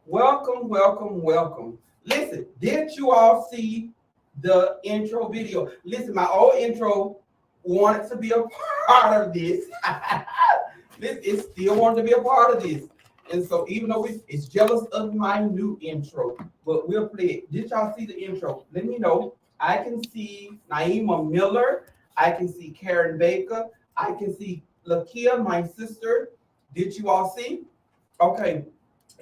Welcome, welcome, welcome. Listen, did you all see the intro video? Listen, my old intro wanted to be a part of this. This is still wanted to be a part of this. And so even though it's jealous of my new intro, but we'll play it. Did y'all see the intro? Let me know. I can see Naima Miller. I can see Karen Baker. I can see Lakia, my sister. Did you all see? Okay.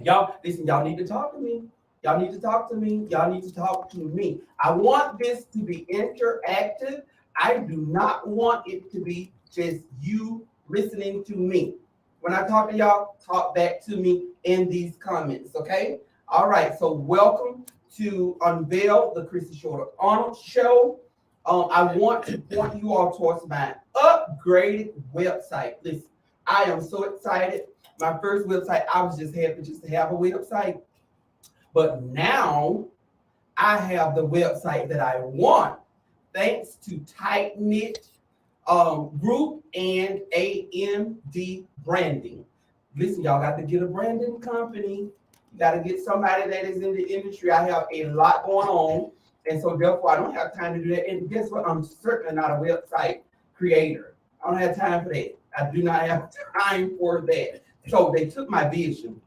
Y'all, listen, y'all need to talk to me. Y'all need to talk to me. Y'all need to talk to me. I want this to be interactive. I do not want it to be just you listening to me. When I talk to y'all, talk back to me in these comments, okay? All right, so welcome to Unveiled The Chrissy Shorter-Arnold Show. I want to point you all towards my upgraded website. Listen, I am so excited. My first website, I was just happy just to have a website. But now I have the website that I want, thanks to Tight Knit Group and AMD Branding. Listen, y'all got to get a branding company. You got to get somebody that is in the industry. I have a lot going on, and so therefore I don't have time to do that. And guess what? I'm certainly not a website creator. I don't have time for that. I do not have time for that. So they took my vision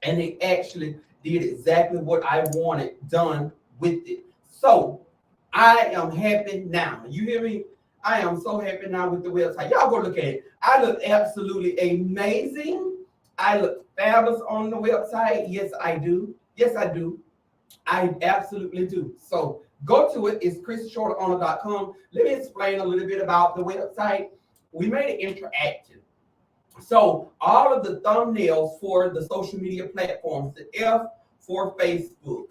and they actually did exactly what I wanted done with it. So I am happy now. You hear me? I am so happy now with the website. Y'all go look at it. I look absolutely amazing. I look fabulous on the website. Yes, I do. Yes, I do. I absolutely do. So go to it. It's chrisshorterarnold.com. Let me explain a little bit about the website. We made it interactive. So all of the thumbnails for the social media platforms, the F for Facebook,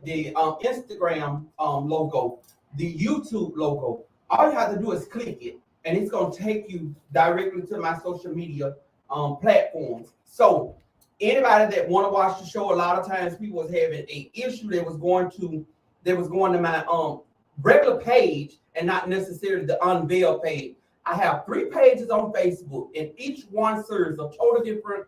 the Instagram logo, the YouTube logo, all you have to do is click it, and it's going to take you directly to my social media platforms. So anybody that want to watch the show, a lot of times people was having an issue that was going to my regular page and not necessarily the Unveiled page. I have 3 pages on Facebook, and each one serves a totally different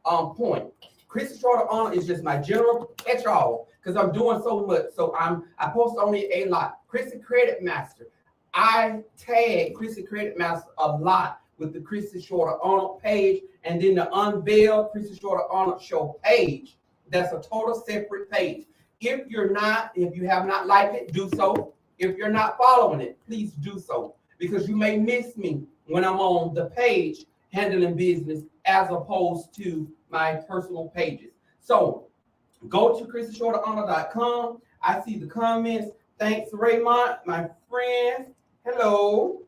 point. Chrissy Shorter-Arnold is just my general catch-all because I'm doing so much. So I post on it a lot. Chrissy Credit Master. I tag Chrissy Credit Master a lot with the Chrissy Shorter-Arnold page, and then the Unveiled Chrissy Shorter-Arnold Show page. That's a total separate page. If you have not liked it, do so. If you're not following it, please do so, because you may miss me when I'm on the page handling business as opposed to my personal pages. So go to chrisshorterarnold.com. I see the comments. Thanks, Raymond, my friend. Hello.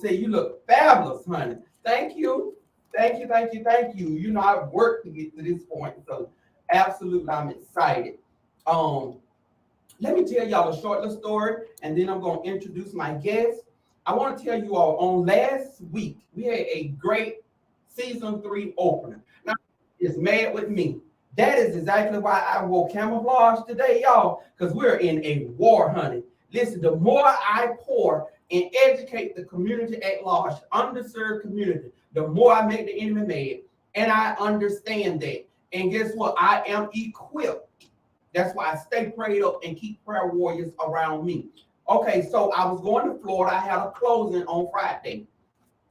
Say you look fabulous, honey. Thank you. Thank you, thank you, thank you. You know, I've worked to get to this point, so absolutely I'm excited. Let me tell y'all a short little story, and then I'm going to introduce my guest. I want to tell you all, on last week, we had a great season 3 opener. Now, it's mad with me. That is exactly why I wore camouflage today, y'all, because we're in a war, honey. Listen, the more I pour and educate the community at large, underserved community, the more I make the enemy mad. And I understand that. And guess what? I am equipped. That's why I stay prayed up and keep prayer warriors around me. Okay, so I was going to Florida. I had a closing on Friday.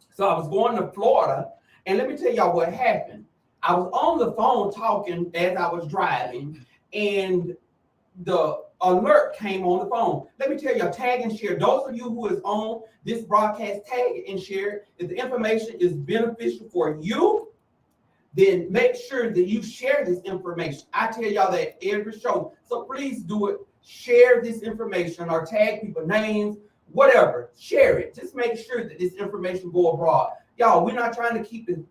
So I was going to Florida, and let me tell y'all what happened. I was on the phone talking as I was driving, and the alert came on the phone. Let me tell y'all, tag and share. Those of you who is on this broadcast, tag it and share it. If the information is beneficial for you, then make sure that you share this information. I tell y'all that every show. So please do it. Share this information or tag people names, whatever. Share it. Just make sure that this information go abroad. Y'all, we're not trying to keep the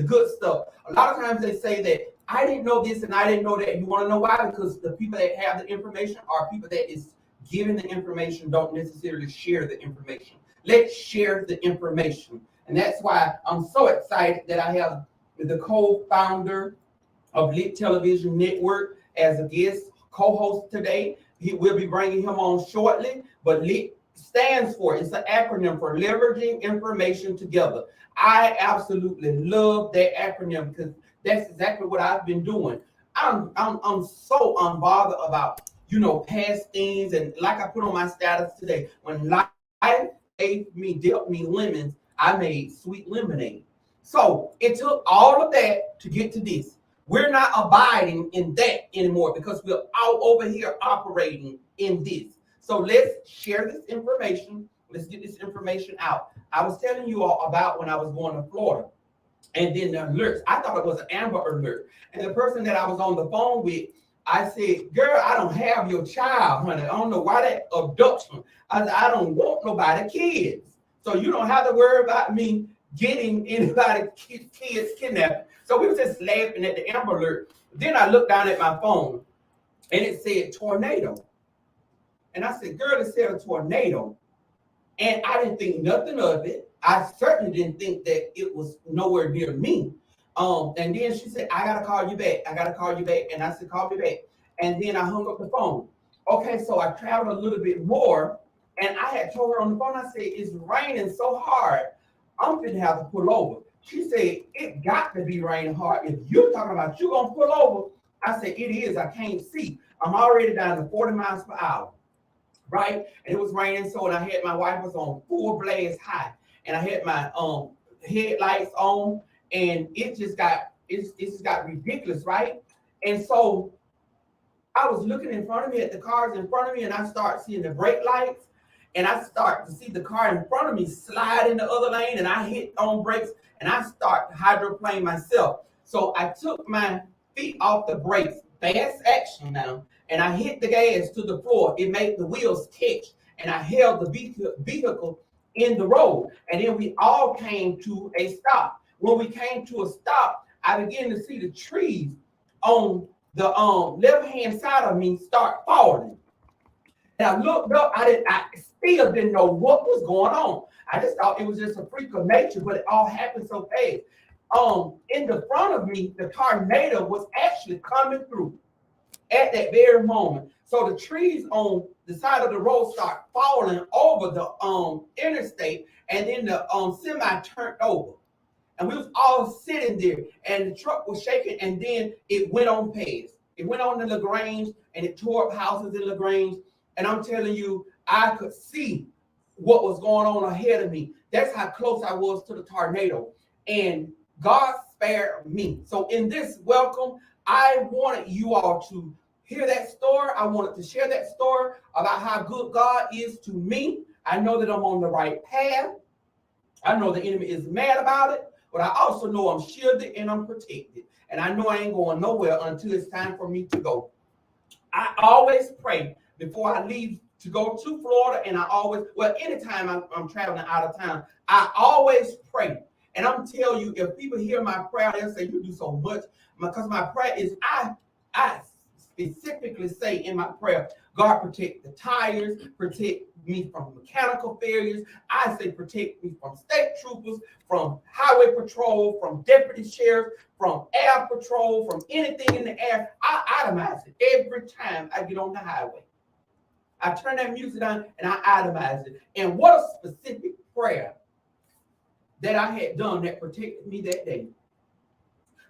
good stuff. A lot of times they say that I didn't know this and I didn't know that. You want to know why? Because the people that have the information are people that is giving the information don't necessarily share the information. Let's share the information. And that's why I'm so excited that I have the co-founder of Lit Television Network as a guest co-host today. We'll be bringing him on shortly, but Lit stands for, it's an acronym for leveraging information together. I absolutely love that acronym because that's exactly what I've been doing. I'm so unbothered about, past things. And like I put on my status today, when life dealt me lemons, I made sweet lemonade. So it took all of that to get to this. We're not abiding in that anymore because we're all over here operating in this. So let's share this information. Let's get this information out. I was telling you all about when I was going to Florida. And then the alerts, I thought it was an Amber Alert. And the person that I was on the phone with, I said, girl, I don't have your child, honey. I don't know why that abduction. I don't want nobody kids. So you don't have to worry about me getting anybody kids kidnapped. So we were just laughing at the Amber Alert. Then I looked down at my phone and it said tornado. And I said, girl, it said a tornado. And I didn't think nothing of it. I certainly didn't think that it was nowhere near me. And then she said, I gotta call you back. I gotta call you back. And I said, call me back. And then I hung up the phone. Okay, so I traveled a little bit more. And I had told her on the phone, I said, it's raining so hard, I'm gonna have to pull over. She said, it got to be raining hard. If you're talking about you gonna pull over, I said, it is. I can't see. I'm already down to 40 miles per hour. Right? And it was raining. So, and I had my wipers on full blast high. And I had my headlights on, and it just got ridiculous, right? And so I was looking in front of me at the cars in front of me, and I start seeing the brake lights, and I start to see the car in front of me slide in the other lane, and I hit on brakes, and I start to hydroplane myself. So I took my feet off the brakes, fast action now, and I hit the gas to the floor. It made the wheels catch, and I held the vehicle in the road. And then we all came to a stop. When we came to a stop, I began to see the trees on the left-hand side of me start falling. And I looked up, I still didn't know what was going on. I just thought it was just a freak of nature, but it all happened so fast. In the front of me, the tornado was actually coming through at that very moment. So the trees on the side of the road start falling over the interstate, and then the semi turned over. And we was all sitting there, and the truck was shaking, and then it went on past. It went on to LaGrange, and it tore up houses in LaGrange. And I'm telling you, I could see what was going on ahead of me. That's how close I was to the tornado. And God spared me. So in this welcome, I wanted you all to hear that story. I wanted to share that story about how good God is to me. I know that I'm on the right path. I know the enemy is mad about it, but I also know I'm shielded and I'm protected. And I know I ain't going nowhere until it's time for me to go. I always pray before I leave to go to Florida, and anytime I'm traveling out of town, I always pray. And I'm telling you, if people hear my prayer, they'll say, you do so much. Because my prayer is, I specifically say in my prayer, God, protect the tires, protect me from mechanical failures. I say protect me from state troopers, from highway patrol, from deputy sheriff, from air patrol, from anything in the air. I itemize it every time I get on the highway. I turn that music on and I itemize it. And what a specific prayer that I had done that protected me that day.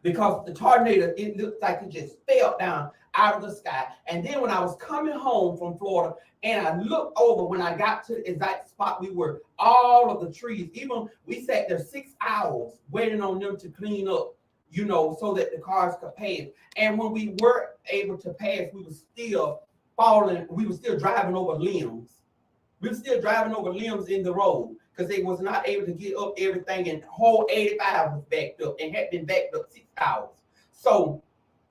Because the tornado, it looked like it just fell down out of the sky. And then when I was coming home from Florida, and I looked over when I got to the exact spot we were, all of the trees, even we sat there 6 hours waiting on them to clean up, so that the cars could pass. And when we were able to pass, we were still falling. We were still driving over limbs. We were still driving over limbs in the road because they was not able to get up everything, and the whole 85 was backed up and had been backed up 6 hours. So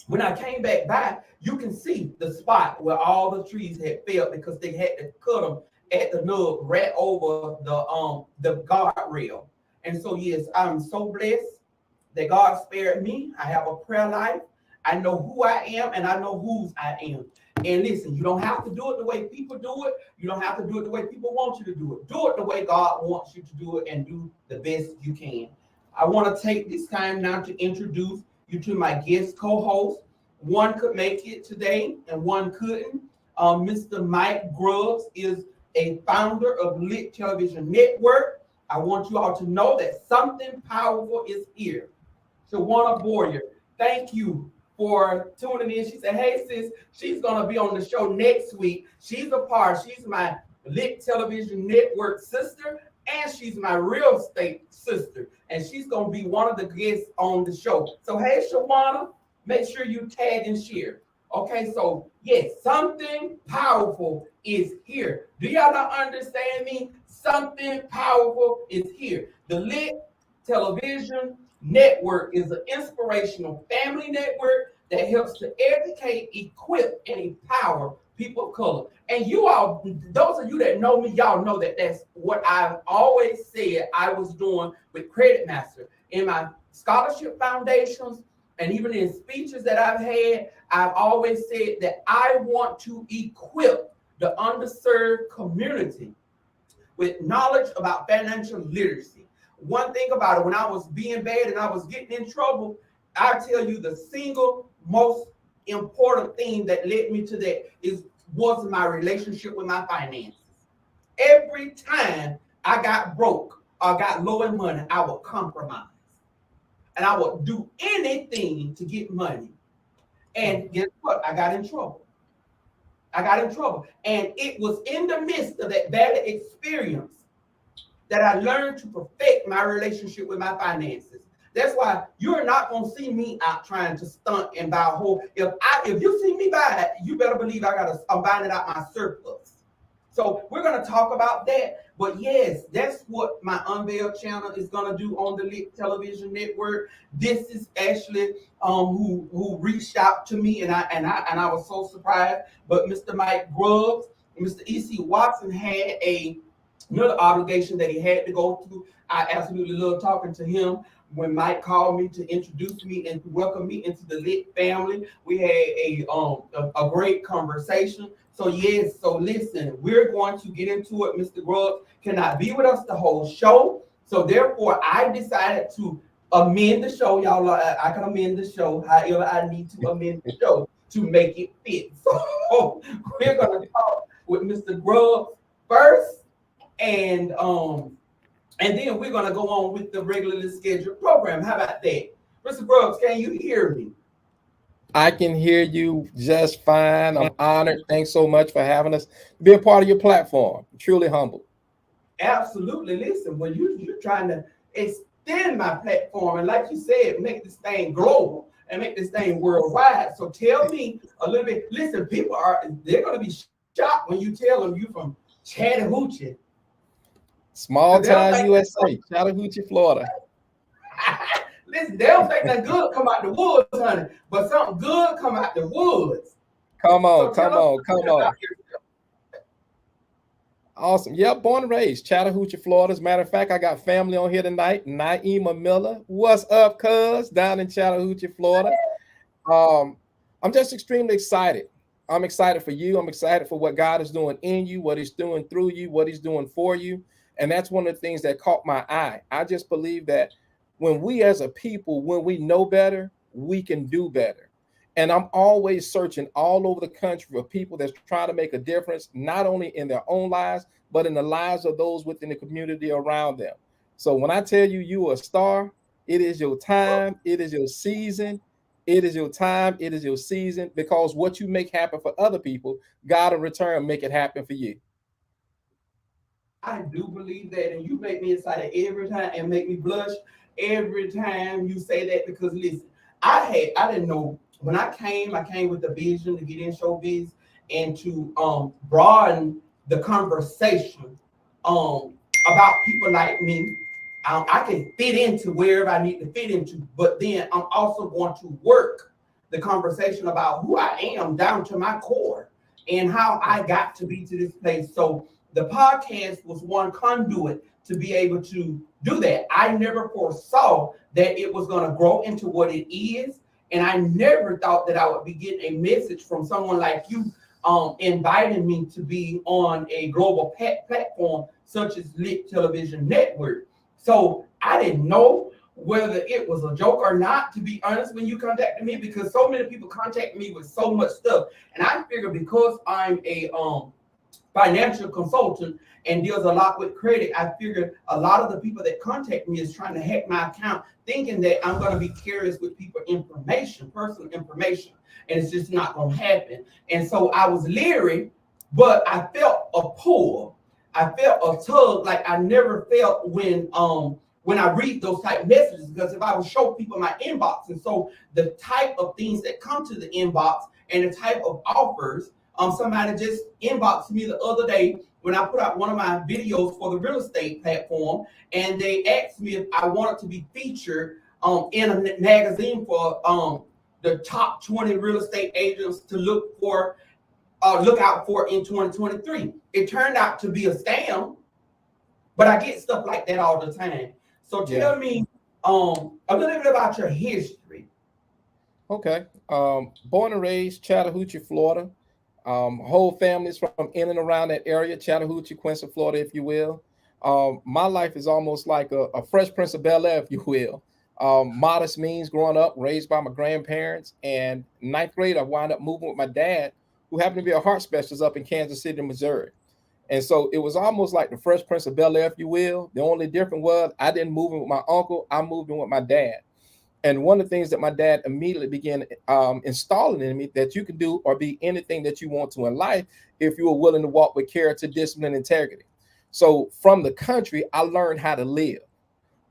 when I came back by, you can see the spot where all the trees had failed because they had to cut them at the nub right over the guardrail. And so, yes, I'm so blessed that God spared me. I have a prayer life. I know who I am, and I know whose I am. And listen, you don't have to do it the way people do it. You don't have to do it the way people want you to do it. Do it the way God wants you to do it, and do the best you can. I want to take this time now to introduce you to my guest co-host. One could make it today and one couldn't. Mr. Mike Grubbs is a founder of Lit Television Network. I want you all to know that something powerful is here. So, Warner Boyer, thank you for tuning in. She said, hey, sis, she's going to be on the show next week. She's my Lit Television Network sister, and she's my real estate sister. And she's going to be one of the guests on the show. So, hey, Shawana, make sure you tag and share. Okay, so yes, something powerful is here. Do y'all not understand me? Something powerful is here. The Lit Television Network is an inspirational family network that helps to educate, equip, and empower people of color. And you all, those of you that know me, y'all know that that's what I've always said I was doing with Credit Master. In my scholarship foundations, and even in speeches that I've had, I've always said that I want to equip the underserved community with knowledge about financial literacy. One thing about it, when I was being bad and I was getting in trouble, I tell you the single most important thing that led me to that was my relationship with my finances. Every time I got broke or got low in money, I would compromise. And I would do anything to get money. And guess what? I got in trouble. And it was in the midst of that bad experience that I learned to perfect my relationship with my finances. That's why you're not going to see me out trying to stunt and buy a whole. If you see me buy it, you better believe I'm buying it out my surplus. So we're going to talk about that. But yes, that's what my Unveiled channel is going to do on the Lit Television Network. This is Ashley, who reached out to me, and I was so surprised. But Mr. Mike Grubbs and Mr. E.C. Watson had another obligation that he had to go through. I absolutely love talking to him. When Mike called me to introduce me and to welcome me into the Lit family, we had a great conversation. So yes, so listen, we're going to get into it. Mr. Grubbs cannot be with us the whole show. So therefore, I decided to amend the show. Y'all, I can amend the show however I need to amend the show to make it fit. So we're going to talk with Mr. Grubbs first, and then we're going to go on with the regularly scheduled program. How about that? Mr. Grubbs, can you hear me? I can hear you just fine. I'm honored. Thanks so much for having us be a part of your platform. Truly humbled. Absolutely. Listen, when you're trying to extend my platform, and like you said, make this thing global and make this thing worldwide. So tell me a little bit. Listen, they're going to be shocked when you tell them you from Chattahoochee. Small town USA, Chattahoochee, Florida. Listen, they don't think that good come out the woods, honey, but something good come out the woods. Come on. Awesome. Yeah, born and raised, Chattahoochee, Florida. As a matter of fact, I got family on here tonight. Naima Miller. What's up, cuz? Down in Chattahoochee, Florida. I'm just extremely excited. I'm excited for you. I'm excited for what God is doing in you, what he's doing through you, what he's doing for you. And that's one of the things that caught my eye. I just believe that when we as a people, when we know better, we can do better. And I'm always searching all over the country for people that's trying to make a difference, not only in their own lives, but in the lives of those within the community around them. So when I tell you you are a star, it is your time, it is your season, it is your time, it is your season, because what you make happen for other people, God in return make it happen for you. I do believe that, and you make me excited every time and make me blush every time you say that, because listen, I didn't know when I came with the vision to get in showbiz and to broaden the conversation about people like me. I can fit into wherever I need to fit into, but then I'm also going to work the conversation about who I am down to my core and how I got to be to this place. So the podcast was one conduit to be able to do that. I never foresaw that it was going to grow into what it is. And I never thought that I would be getting a message from someone like you inviting me to be on a global platform such as Lit Television Network. So I didn't know whether it was a joke or not, to be honest, when you contacted me, because so many people contact me with so much stuff. And I figured because I'm a financial consultant and deals a lot with credit. I figured a lot of the people that contact me is trying to hack my account, thinking that I'm going to be careless with people information, personal information, and it's just not going to happen. And so I was leery, but I felt a pull. I felt a tug like I never felt when I read those type messages, because if I would show people my inbox, and so the type of things that come to the inbox and the type of offers. Somebody just inboxed me the other day when I put out one of my videos for the real estate platform, and they asked me if I wanted to be featured in a magazine for the top 20 real estate agents to look out for in 2023. It turned out to be a scam, but I get stuff like that all the time. So tell me a little bit about your history. Okay. Born and raised Chattahoochee, Florida. Whole families from in and around that area, Chattahoochee, Quincy, Florida, if you will. My life is almost like a Fresh Prince of Bel-Air, if you will. Modest means growing up, raised by my grandparents. And ninth grade, I wound up moving with my dad, who happened to be a heart specialist up in Kansas City, Missouri. And so it was almost like the Fresh Prince of Bel-Air, if you will. The only difference was I didn't move in with my uncle. I moved in with my dad. And one of the things that my dad immediately began installing in me, that you can do or be anything that you want to in life if you are willing to walk with character, discipline, integrity. So from the country, I learned how to live.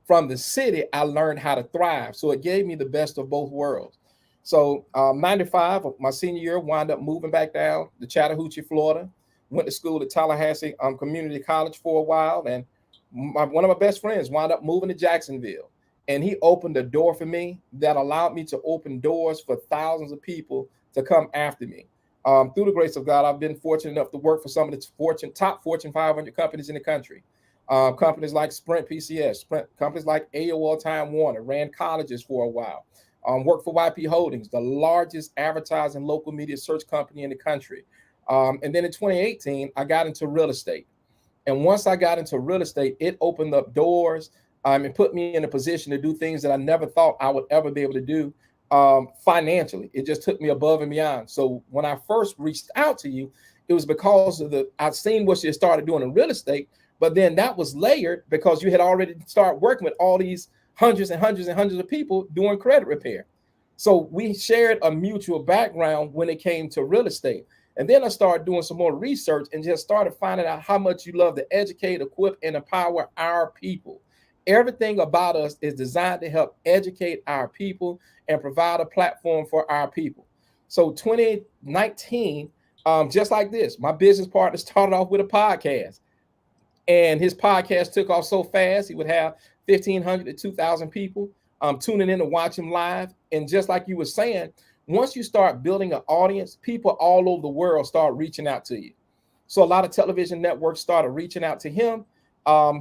From the city, I learned how to thrive. So it gave me the best of both worlds. So 95, my senior year, wound up moving back down to Chattahoochee, Florida. Went to school at Tallahassee Community College for a while. And one of my best friends wound up moving to Jacksonville. And he opened a door for me that allowed me to open doors for thousands of people to come after me. Through the grace of God, I've been fortunate enough to work for some of the top Fortune 500 companies in the country. Companies like Sprint PCS, companies like AOL Time Warner, ran colleges for a while. Worked for YP Holdings, the largest advertising local media search company in the country. And then in 2018, I got into real estate. And once I got into real estate, it opened up doors and put me in a position to do things that I never thought I would ever be able to do financially. It just took me above and beyond. So when I first reached out to you, it was because of I'd seen what you had started doing in real estate, but then that was layered because you had already started working with all these hundreds and hundreds and hundreds of people doing credit repair. So we shared a mutual background when it came to real estate. And then I started doing some more research and just started finding out how much you love to educate, equip, and empower our people. Everything about us is designed to help educate our people and provide a platform for our people. So 2019, just like this, my business partner started off with a podcast. And his podcast took off so fast, he would have 1,500 to 2,000 people tuning in to watch him live. And just like you were saying, once you start building an audience, people all over the world start reaching out to you. So a lot of television networks started reaching out to him.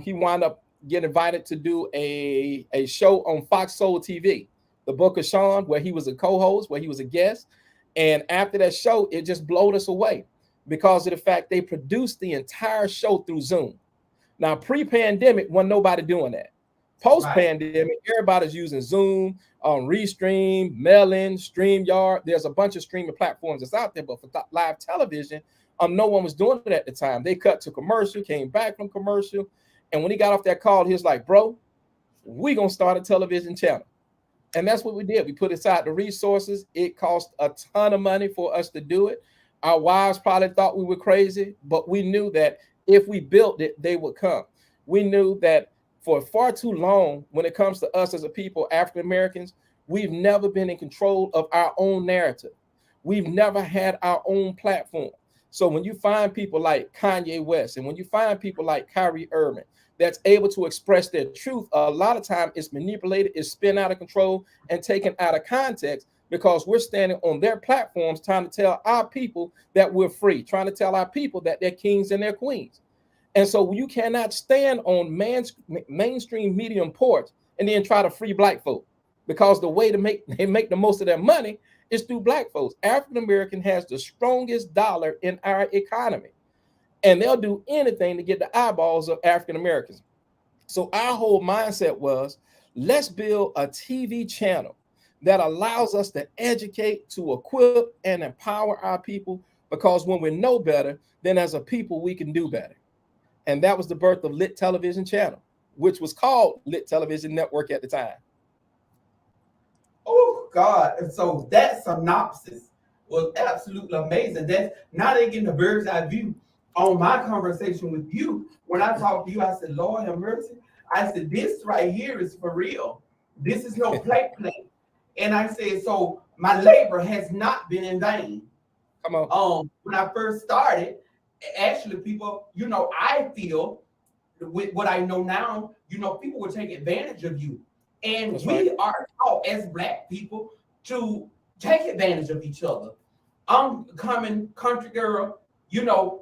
He wound up getting invited to do a show on Fox Soul TV, The Book of Sean, where he was a co-host, where he was a guest. And after that show, it just blew us away because of the fact they produced the entire show through Zoom. Now, pre-pandemic, wasn't nobody doing that. Post-pandemic, everybody's using Zoom, Restream, Melon, StreamYard. There's a bunch of streaming platforms that's out there, but for live television, no one was doing it at the time. They cut to commercial, came back from commercial. And when he got off that call, he was like, bro, we're going to start a television channel. And that's what we did. We put aside the resources. It cost a ton of money for us to do it. Our wives probably thought we were crazy, but we knew that if we built it, they would come. We knew that for far too long, when it comes to us as a people, African Americans, we've never been in control of our own narrative. We've never had our own platform. So when you find people like Kanye West and when you find people like Kyrie Irving that's able to express their truth, a lot of time it's manipulated, it's spun out of control and taken out of context because we're standing on their platforms trying to tell our people that we're free, trying to tell our people that they're kings and they're queens. And so you cannot stand on mainstream medium porch and then try to free black folk, because the way they make the most of their money is through black folks. African American has the strongest dollar in our economy, and they'll do anything to get the eyeballs of African Americans. So our whole mindset was, let's build a TV channel that allows us to educate, to equip, and empower our people, because when we know better, then as a people, we can do better. And that was the birth of Lit Television Channel, which was called Lit Television Network at the time. Oh God! And so that synopsis was absolutely amazing. That's now they're getting the bird's eye view on my conversation with you. When I talked to you, I said, "Lord have mercy." I said, "This right here is for real. This is no play." And I said, "So my labor has not been in vain." Come on. When I first started, actually, people, I feel with what I know now, people will take advantage of you. And That's we right. are taught as Black people to take advantage of each other. I'm coming, country girl,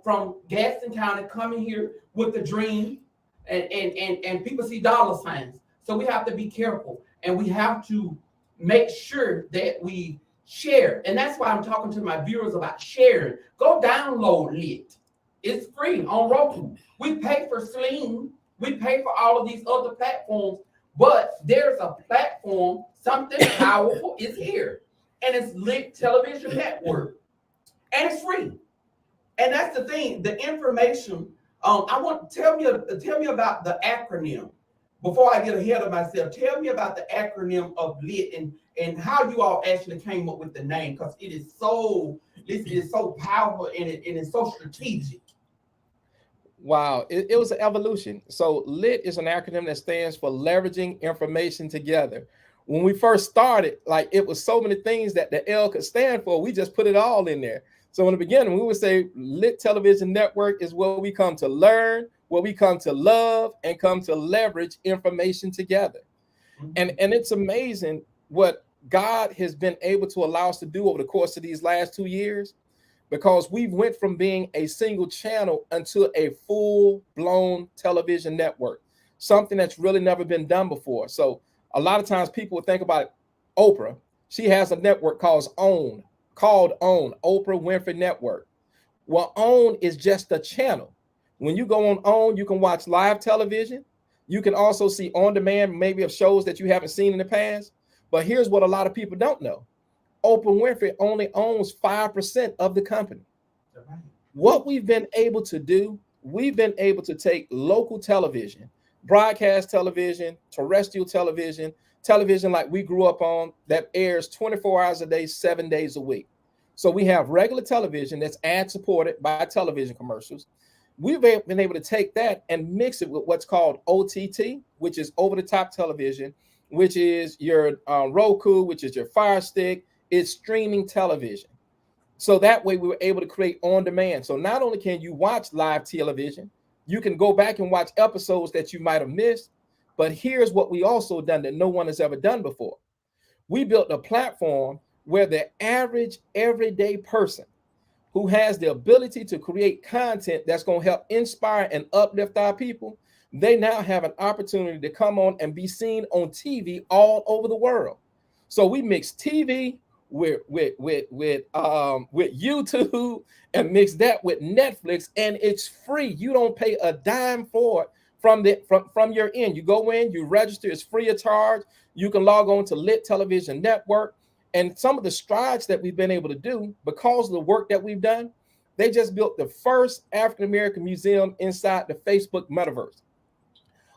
from Gaston County, coming here with a dream, and people see dollar signs. So we have to be careful, and we have to make sure that we share. And that's why I'm talking to my viewers about sharing. Go download Lit. It's free on Roku. We pay for Sling. We pay for all of these other platforms, but there's a platform, something powerful is here, and it's Lit Television Network, and it's free. And that's the thing. The information. I want tell me about the acronym before I get ahead of myself. Tell me about the acronym of Lit and how you all actually came up with the name, because this is so powerful and it is so strategic. Wow, it was an evolution. So LIT is an acronym that stands for leveraging information together. When we first started, like it was so many things that the L could stand for, we just put it all in there. So in the beginning, we would say Lit Television Network is where we come to learn, where we come to love, and come to leverage information together. And it's amazing what God has been able to allow us to do over the course of these last 2 years, because we went from being a single channel into a full-blown television network, something that's really never been done before. So a lot of times people would think about Oprah. She has a network called OWN, Oprah Winfrey Network. Well, OWN is just a channel. When you go on OWN, you can watch live television. You can also see on demand, maybe of shows that you haven't seen in the past. But here's what a lot of people don't know. Oprah Winfrey only owns 5% of the company. Right. What we've been able to do, we've been able to take local television, broadcast television, terrestrial television, television like we grew up on that airs 24 hours a day, 7 days a week. So we have regular television that's ad supported by television commercials. We've been able to take that and mix it with what's called OTT, which is over the top television, which is your Roku, which is your Fire Stick. It's streaming television. So that way we were able to create on demand. So not only can you watch live television, you can go back and watch episodes that you might have missed. But here's what we also done that no one has ever done before. We built a platform where the average everyday person who has the ability to create content that's going to help inspire and uplift our people, they now have an opportunity to come on and be seen on TV all over the world. So we mix TV with YouTube and mix that with Netflix, and it's free. You don't pay a dime for it from your end. You go in, you register, it's free of charge. You can log on to Lit Television Network. And some of the strides that we've been able to do because of the work that we've done, they just built the first African-American museum inside the Facebook metaverse.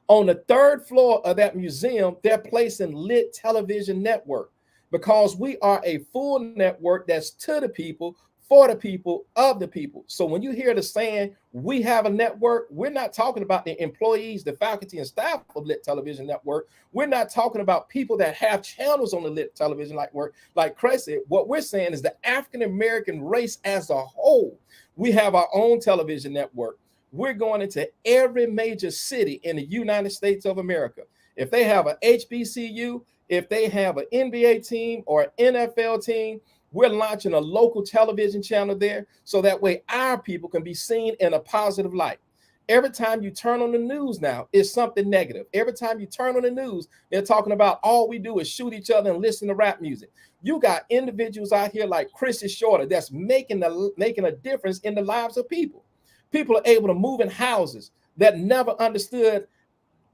On the 3rd floor of that museum, they're placing Lit Television Network because we are a full network that's to the people, for the people, of the people. So when you hear the saying, we have a network, we're not talking about the employees, the faculty and staff of Lit Television Network. We're not talking about people that have channels on the Lit Television Network. Like Chris said, what we're saying is the African-American race as a whole. We have our own television network. We're going into every major city in the United States of America. If they have an HBCU, if they have an NBA team or an NFL team, we're launching a local television channel there so that way our people can be seen in a positive light. Every time you turn on the news now, it's something negative. Every time you turn on the news, they're talking about all we do is shoot each other and listen to rap music. You got individuals out here like Chrissy Shorter that's making a difference in the lives of people. People are able to move in houses that never understood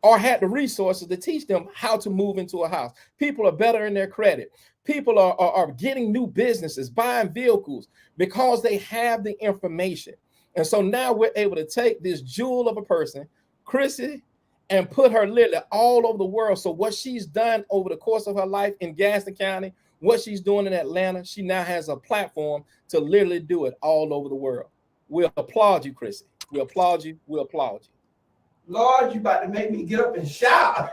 or had the resources to teach them how to move into a house. People are better in their credit. People are getting new businesses, buying vehicles because they have the information. And so now we're able to take this jewel of a person, Chrissy, and put her literally all over the world. So what she's done over the course of her life in Gaston County, what she's doing in Atlanta, she now has a platform to literally do it all over the world. We applaud you, Chrissy. We applaud you. We applaud you. Lord, you about to make me get up and shout.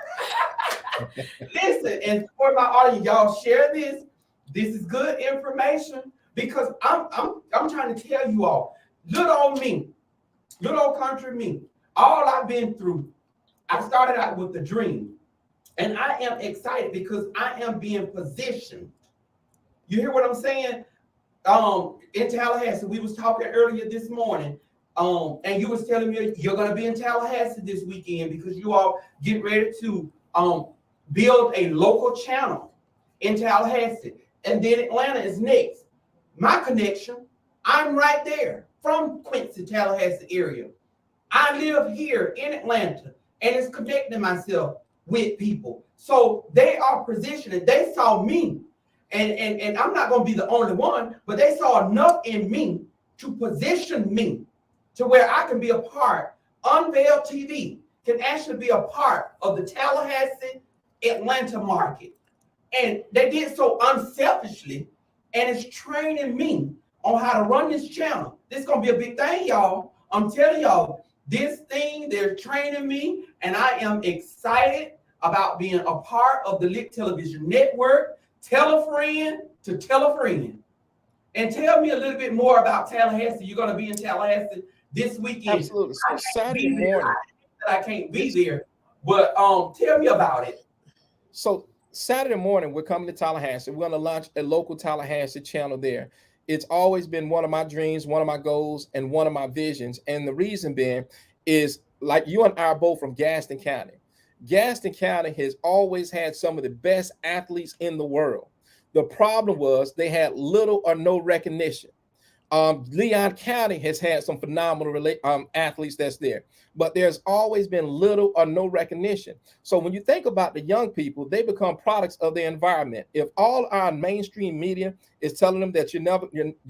Listen, and for my audience, y'all share this. This is good information because I'm trying to tell you all, little old me, little old country me, all I've been through. I started out with a dream, and I am excited because I am being positioned. You hear what I'm saying? In Tallahassee, we was talking earlier this morning, and you was telling me you're gonna be in Tallahassee this weekend because you all get ready to build a local channel in Tallahassee, and then Atlanta is next. My connection, I'm right there from Quincy, Tallahassee area. I live here in Atlanta, and it's connecting myself with people. So they are positioning. They saw me, and I'm not going to be the only one, but they saw enough in me to position me to where I can be a part. Unveiled TV can actually be a part of the Tallahassee, Atlanta market. And they did so unselfishly, and it's training me on how to run this channel. This is going to be a big thing, y'all. I'm telling y'all, this thing, they're training me, and I am excited about being a part of the Lit Television Network. Tell a friend to tell a friend. And tell me a little bit more about Tallahassee. You're going to be in Tallahassee this weekend. Absolutely. So Saturday morning. I can't be there, but tell me about it. So Saturday morning, we're coming to Tallahassee. We're going to launch a local Tallahassee channel there. It's always been one of my dreams, one of my goals, and one of my visions. And the reason being is, like, you and I are both from Gaston County. Gaston County has always had some of the best athletes in the world. The problem was they had little or no recognition. Leon County has had some phenomenal athletes that's there, but there's always been little or no recognition. So when you think about the young people, they become products of their environment. If all our mainstream media is telling them that you're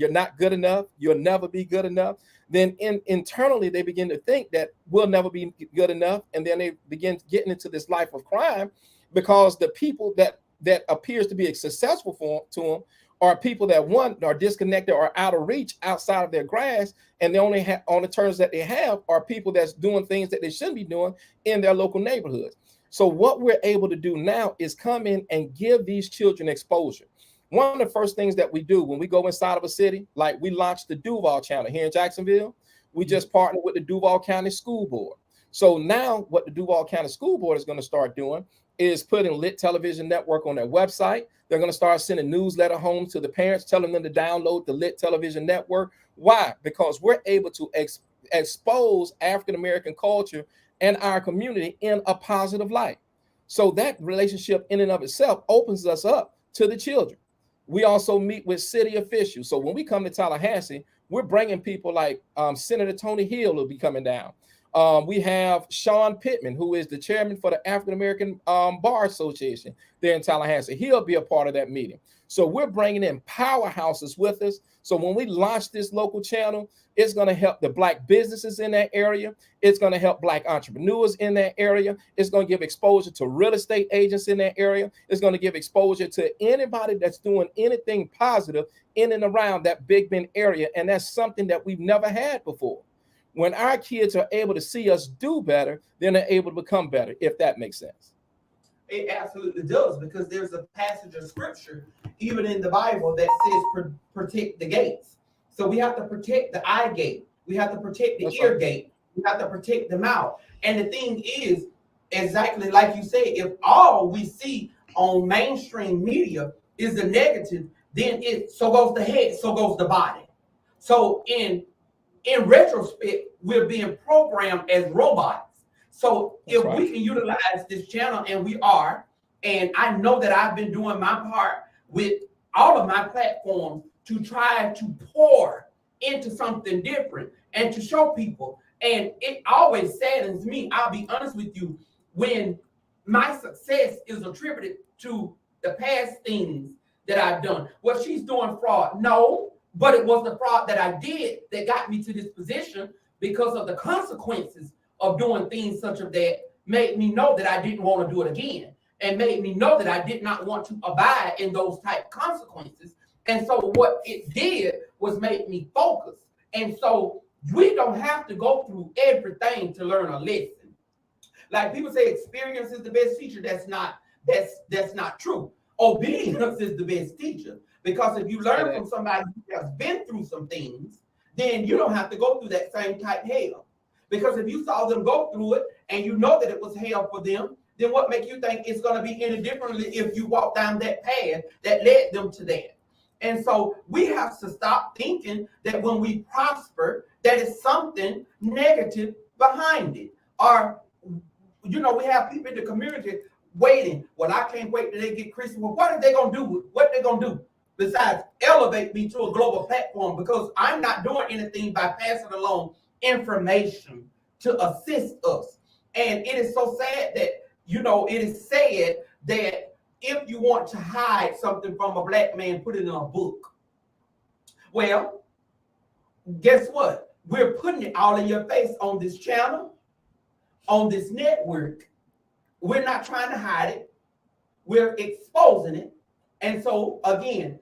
not good enough, you'll never be good enough, then internally they begin to think that we'll never be good enough, and then they begin getting into this life of crime because the people that appears to be successful to them are people that, one, are disconnected or out of reach, outside of their grasp, and they only have, on the terms that they have, are people that's doing things that they shouldn't be doing in their local neighborhoods. So what we're able to do now is come in and give these children exposure. One of the first things that we do when we go inside of a city, like we launched the Duval channel here in Jacksonville, we just partnered with the Duval County School Board. So now what the Duval County School Board is going to start doing is putting Lit Television Network on their website. They're going to start sending newsletter home to the parents, telling them to download the Lit Television Network. Why? Because we're able to expose African-American culture and our community in a positive light. So that relationship in and of itself opens us up to the children. We also meet with city officials. So when we come to Tallahassee, we're bringing people like Senator Tony Hill will be coming down. We have Sean Pittman, who is the chairman for the African-American Bar Association there in Tallahassee. He'll be a part of that meeting. So we're bringing in powerhouses with us. So when we launch this local channel, it's going to help the Black businesses in that area. It's going to help Black entrepreneurs in that area. It's going to give exposure to real estate agents in that area. It's going to give exposure to anybody that's doing anything positive in and around that Big Bend area. And that's something that we've never had before. When our kids are able to see us do better, then they're able to become better, if that makes sense. It absolutely does, because there's a passage of scripture, even in the Bible, that says protect the gates. So we have to protect the eye gate. We have to protect the ear gate. We have to protect the mouth. And the thing is, exactly like you said, if all we see on mainstream media is the negative, then so goes the head, so goes the body. So in retrospect, we're being programmed as robots. So if we can utilize this channel, and we are, and I know that I've been doing my part with all of my platforms to try to pour into something different and to show people. And it always saddens me, I'll be honest with you, when my success is attributed to the past things that I've done. Well, she's doing fraud. No, but it was the fraud that I did that got me to this position because of the consequences of doing things such as that made me know that I didn't want to do it again and made me know that I did not want to abide in those type consequences. And so what it did was make me focus. And so we don't have to go through everything to learn a lesson. Like people say experience is the best teacher. That's not true. Obedience is the best teacher. Because if you learn from somebody who has been through some things, then you don't have to go through that same type hell. Because if you saw them go through it and you know that it was hell for them, then what makes you think it's going to be any differently if you walk down that path that led them to that? And so we have to stop thinking that when we prosper, that is something negative behind it. Or, you know, we have people in the community waiting. Well, I can't wait till they get Chrissy. Well, what are they going to do? What they going to do besides elevate me to a global platform? Because I'm not doing anything by passing along information to assist us. And it is so sad that, you know, it is said that if you want to hide something from a black man, put it in a book. Well, guess what? We're putting it all in your face on this channel, on this network. We're not trying to hide it. We're exposing it. And so, again,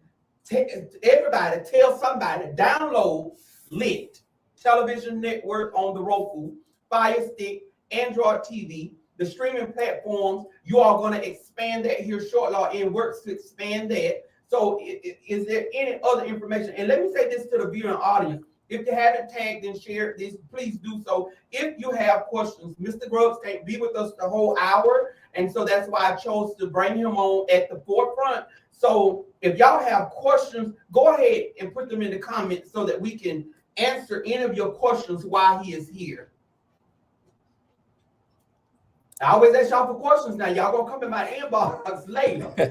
everybody tell somebody, download Lit Television Network on the Roku, Fire Stick, Android TV, the streaming platforms. You are going to expand that here shortly, and works to expand that. So is there any other information? And let me say this to the viewing audience. If you haven't tagged and shared this, please do so. If you have questions, Mr. Grubbs can't be with us the whole hour. And so that's why I chose to bring him on at the forefront. So if y'all have questions, go ahead and put them in the comments so that we can answer any of your questions while he is here. I always ask y'all for questions now. Y'all gonna come in my inbox later. They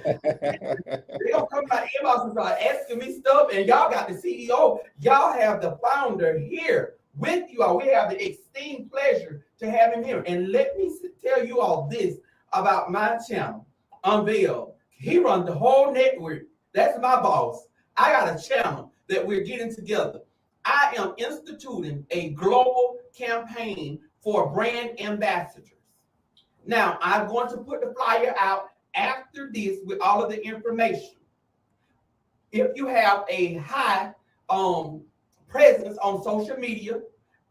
gonna come in my inbox and start asking me stuff, and y'all got the CEO. Y'all have the founder here with you all. We have the esteemed pleasure to have him here. And let me tell you all this about my channel, Unveiled. He runs the whole network. That's my boss. I got a channel that we're getting together. I am instituting a global campaign for brand ambassadors. Now, I'm going to put the flyer out after this with all of the information. If you have a high presence on social media,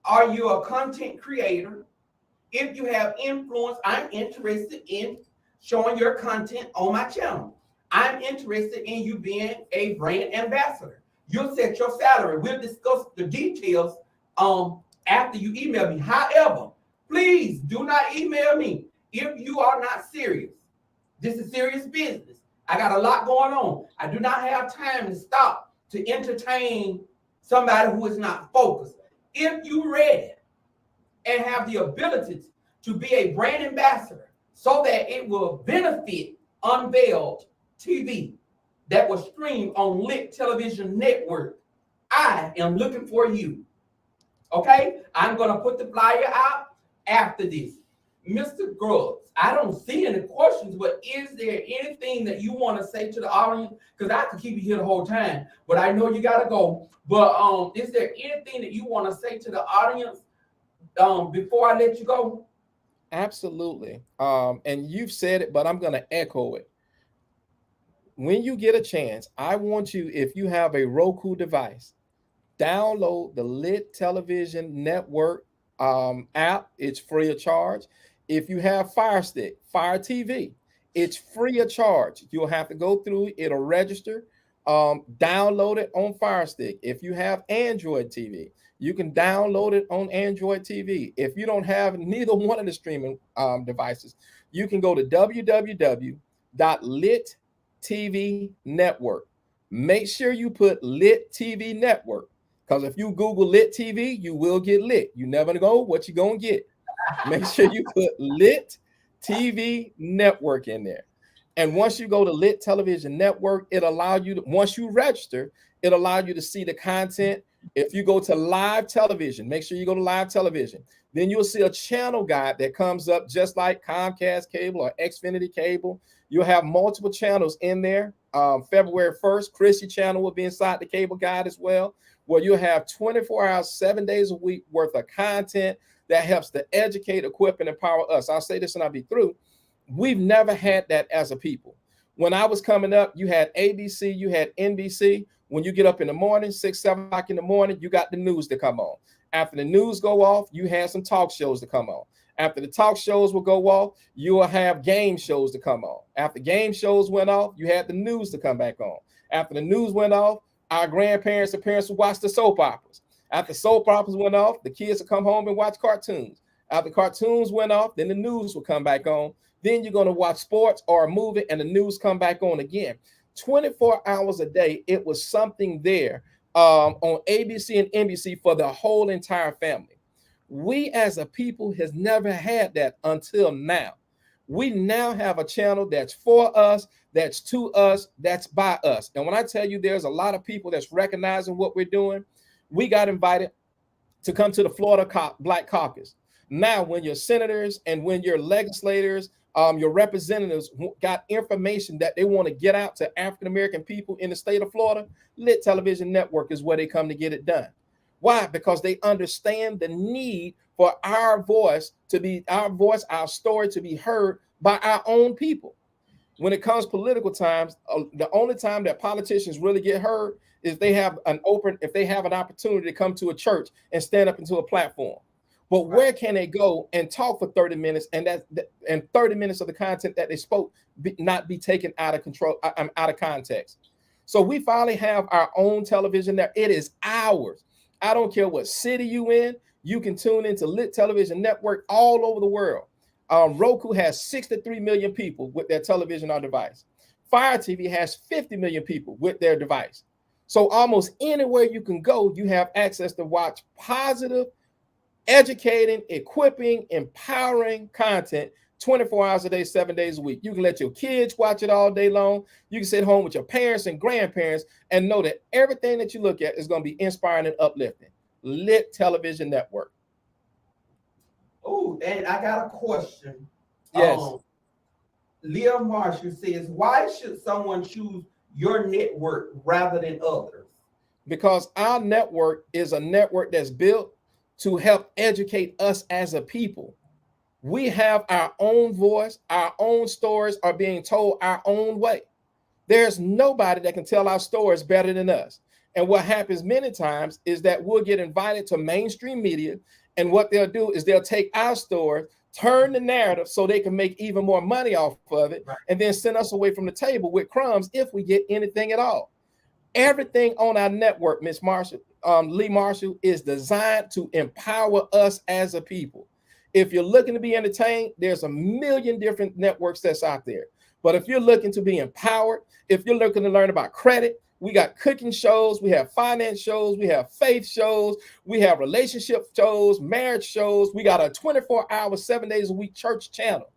are you a content creator? If you have influence, I'm interested in showing your content on my channel. I'm interested in you being a brand ambassador. You'll set your salary. We'll discuss the details after you email me. However, please do not email me if you are not serious. This is serious business. I got a lot going on. I do not have time to stop to entertain somebody who is not focused. If you're ready and have the ability to be a brand ambassador so that it will benefit Unveiled TV that will stream on Lit Television Network, I am looking for you. Okay? I'm going to put the flyer out after this. Mr. Grubbs, I don't see any questions, but is there anything that you want to say to the audience? Because I could keep you here the whole time, but I know you got to go. But is there anything that you want to say to the audience before I let you go? Absolutely. And you've said it, but I'm going to echo it. When you get a chance, I want you, if you have a Roku device, download the Lit Television Network app. It's free of charge. If you have Fire Stick, Fire TV, it's free of charge. You'll have to go through, it'll register. Download it on Fire Stick. If you have Android TV, you can download it on Android TV. If you don't have neither one of the streaming devices, you can go to www.lit.tv.network. Make sure you put Lit TV Network, because if you Google Lit TV, you will get lit. You never know what you're going to get. Make sure you put Lit TV Network in there. And once you go to Lit Television Network, it allows you to, once you register, it allows you to see the content. If you go to live television, make sure you go to live television. Then you'll see a channel guide that comes up just like Comcast cable or Xfinity cable. You'll have multiple channels in there. February 1st, Chrissy channel will be inside the cable guide as well, where you'll have 24 hours, 7 days a week worth of content that helps to educate, equip, and empower us. I'll say this and I'll be through. We've never had that as a people. When I was coming up, you had ABC, you had NBC. When you get up in the morning, 6, 7 o'clock in the morning, you got the news to come on. After the news go off, you had some talk shows to come on. After the talk shows will go off, you will have game shows to come on. After game shows went off, you had the news to come back on. After the news went off, our grandparents and parents would watch the soap operas. After soap operas went off, the kids would come home and watch cartoons. After cartoons went off, then the news would come back on. Then you're going to watch sports or a movie and the news come back on again. 24 hours a day, it was something there on ABC and NBC for the whole entire family. We as a people has never had that until now. We now have a channel that's for us, that's to us, that's by us. And when I tell you there's a lot of people that's recognizing what we're doing, we got invited to come to the Florida Black Caucus. Now, when your senators and when your legislators, your representatives got information that they want to get out to African-American people in the state of Florida, Lit Television Network is where they come to get it done. Why? Because they understand the need for our voice to be our voice, our story to be heard by our own people. When it comes political times, the only time that politicians really get heard is if they have an opportunity to come to a church and stand up into a platform. But where can they go and talk for 30 minutes and 30 minutes of the content that they spoke not be taken out of control, out of context? So we finally have our own television there. It is ours. I don't care what city you in. You can tune into Lit Television Network all over the world. Roku has 63 million people with their television on device. Fire TV has 50 million people with their device. So almost anywhere you can go, you have access to watch positive, educating, equipping, empowering content 24 hours a day, 7 days a week. You can let your kids watch it all day long. You can sit home with your parents and grandparents and know that everything that you look at is going to be inspiring and uplifting. Lit Television Network. Oh, and I got a question. Yes. Leah Marshall says, why should someone choose your network rather than others? Because our network is a network that's built to help educate us as a people. We have our own voice, our own stories are being told our own way. There's nobody that can tell our stories better than us. And what happens many times is that we'll get invited to mainstream media, and what they'll do is they'll take our story, turn the narrative so they can make even more money off of it, and then send us away from the table with crumbs if we get anything at all. Everything on our network, Miss Marshall, Lee Marshall, is designed to empower us as a people. If you're looking to be entertained, there's a million different networks that's out there. But if you're looking to be empowered, if you're looking to learn about credit, we got cooking shows, we have finance shows, we have faith shows, we have relationship shows, marriage shows. We got a 24-hour, 7 days a week church channel.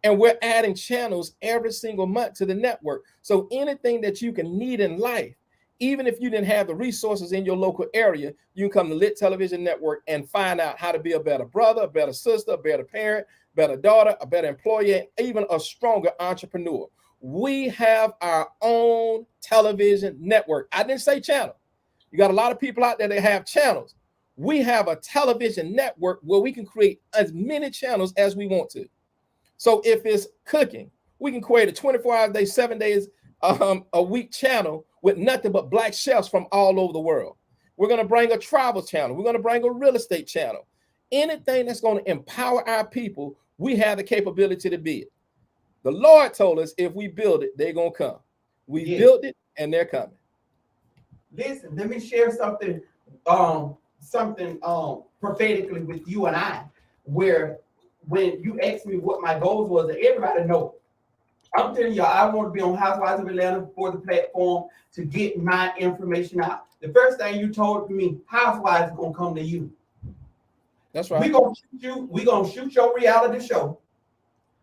And we're adding channels every single month to the network. So anything that you can need in life, even if you didn't have the resources in your local area, you can come to Lit Television Network and find out how to be a better brother, a better sister, a better parent, better daughter, a better employee, and even a stronger entrepreneur. We have our own television network. I didn't say channel. You got a lot of people out there that have channels. We have a television network where we can create as many channels as we want to. So if it's cooking, we can create a 24-hour day, 7 days a week channel with nothing but black chefs from all over the world. We're going to bring a travel channel. We're going to bring a real estate channel. Anything that's going to empower our people, we have the capability to be it. The Lord told us if we build it, they're going to come. We built it and they're coming. Listen, let me share something prophetically with you and I, where when you asked me what my goals was, everybody knows. I'm telling you, I want to be on Housewives of Atlanta for the platform to get my information out. The first thing you told me, Housewives is gonna come to you. That's right. We're gonna shoot your reality show,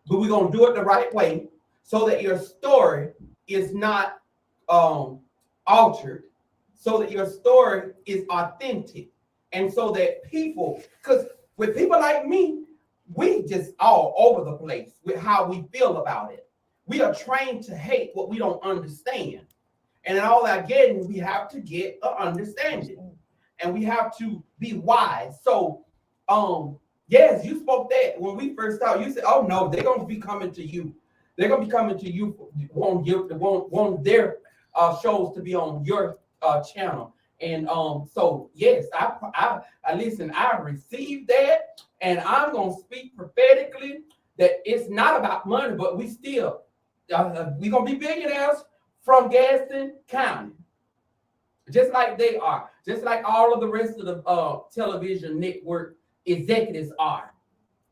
but we're gonna do it the right way so that your story is not altered, so that your story is authentic, and so that people, because with people like me, we just all over the place with how we feel about it. We are trained to hate what we don't understand. And in all that getting, we have to get an understanding. And we have to be wise. So, yes, you spoke that when we first started. You said, "Oh no, they're gonna be coming to you. They're gonna be coming to you. Want their shows to be on your channel." And so yes, I listen. I received that, and I'm gonna speak prophetically that it's not about money, but we still we're gonna be billionaires from Gaston County. Just like they are, just like all of the rest of the television network executives are,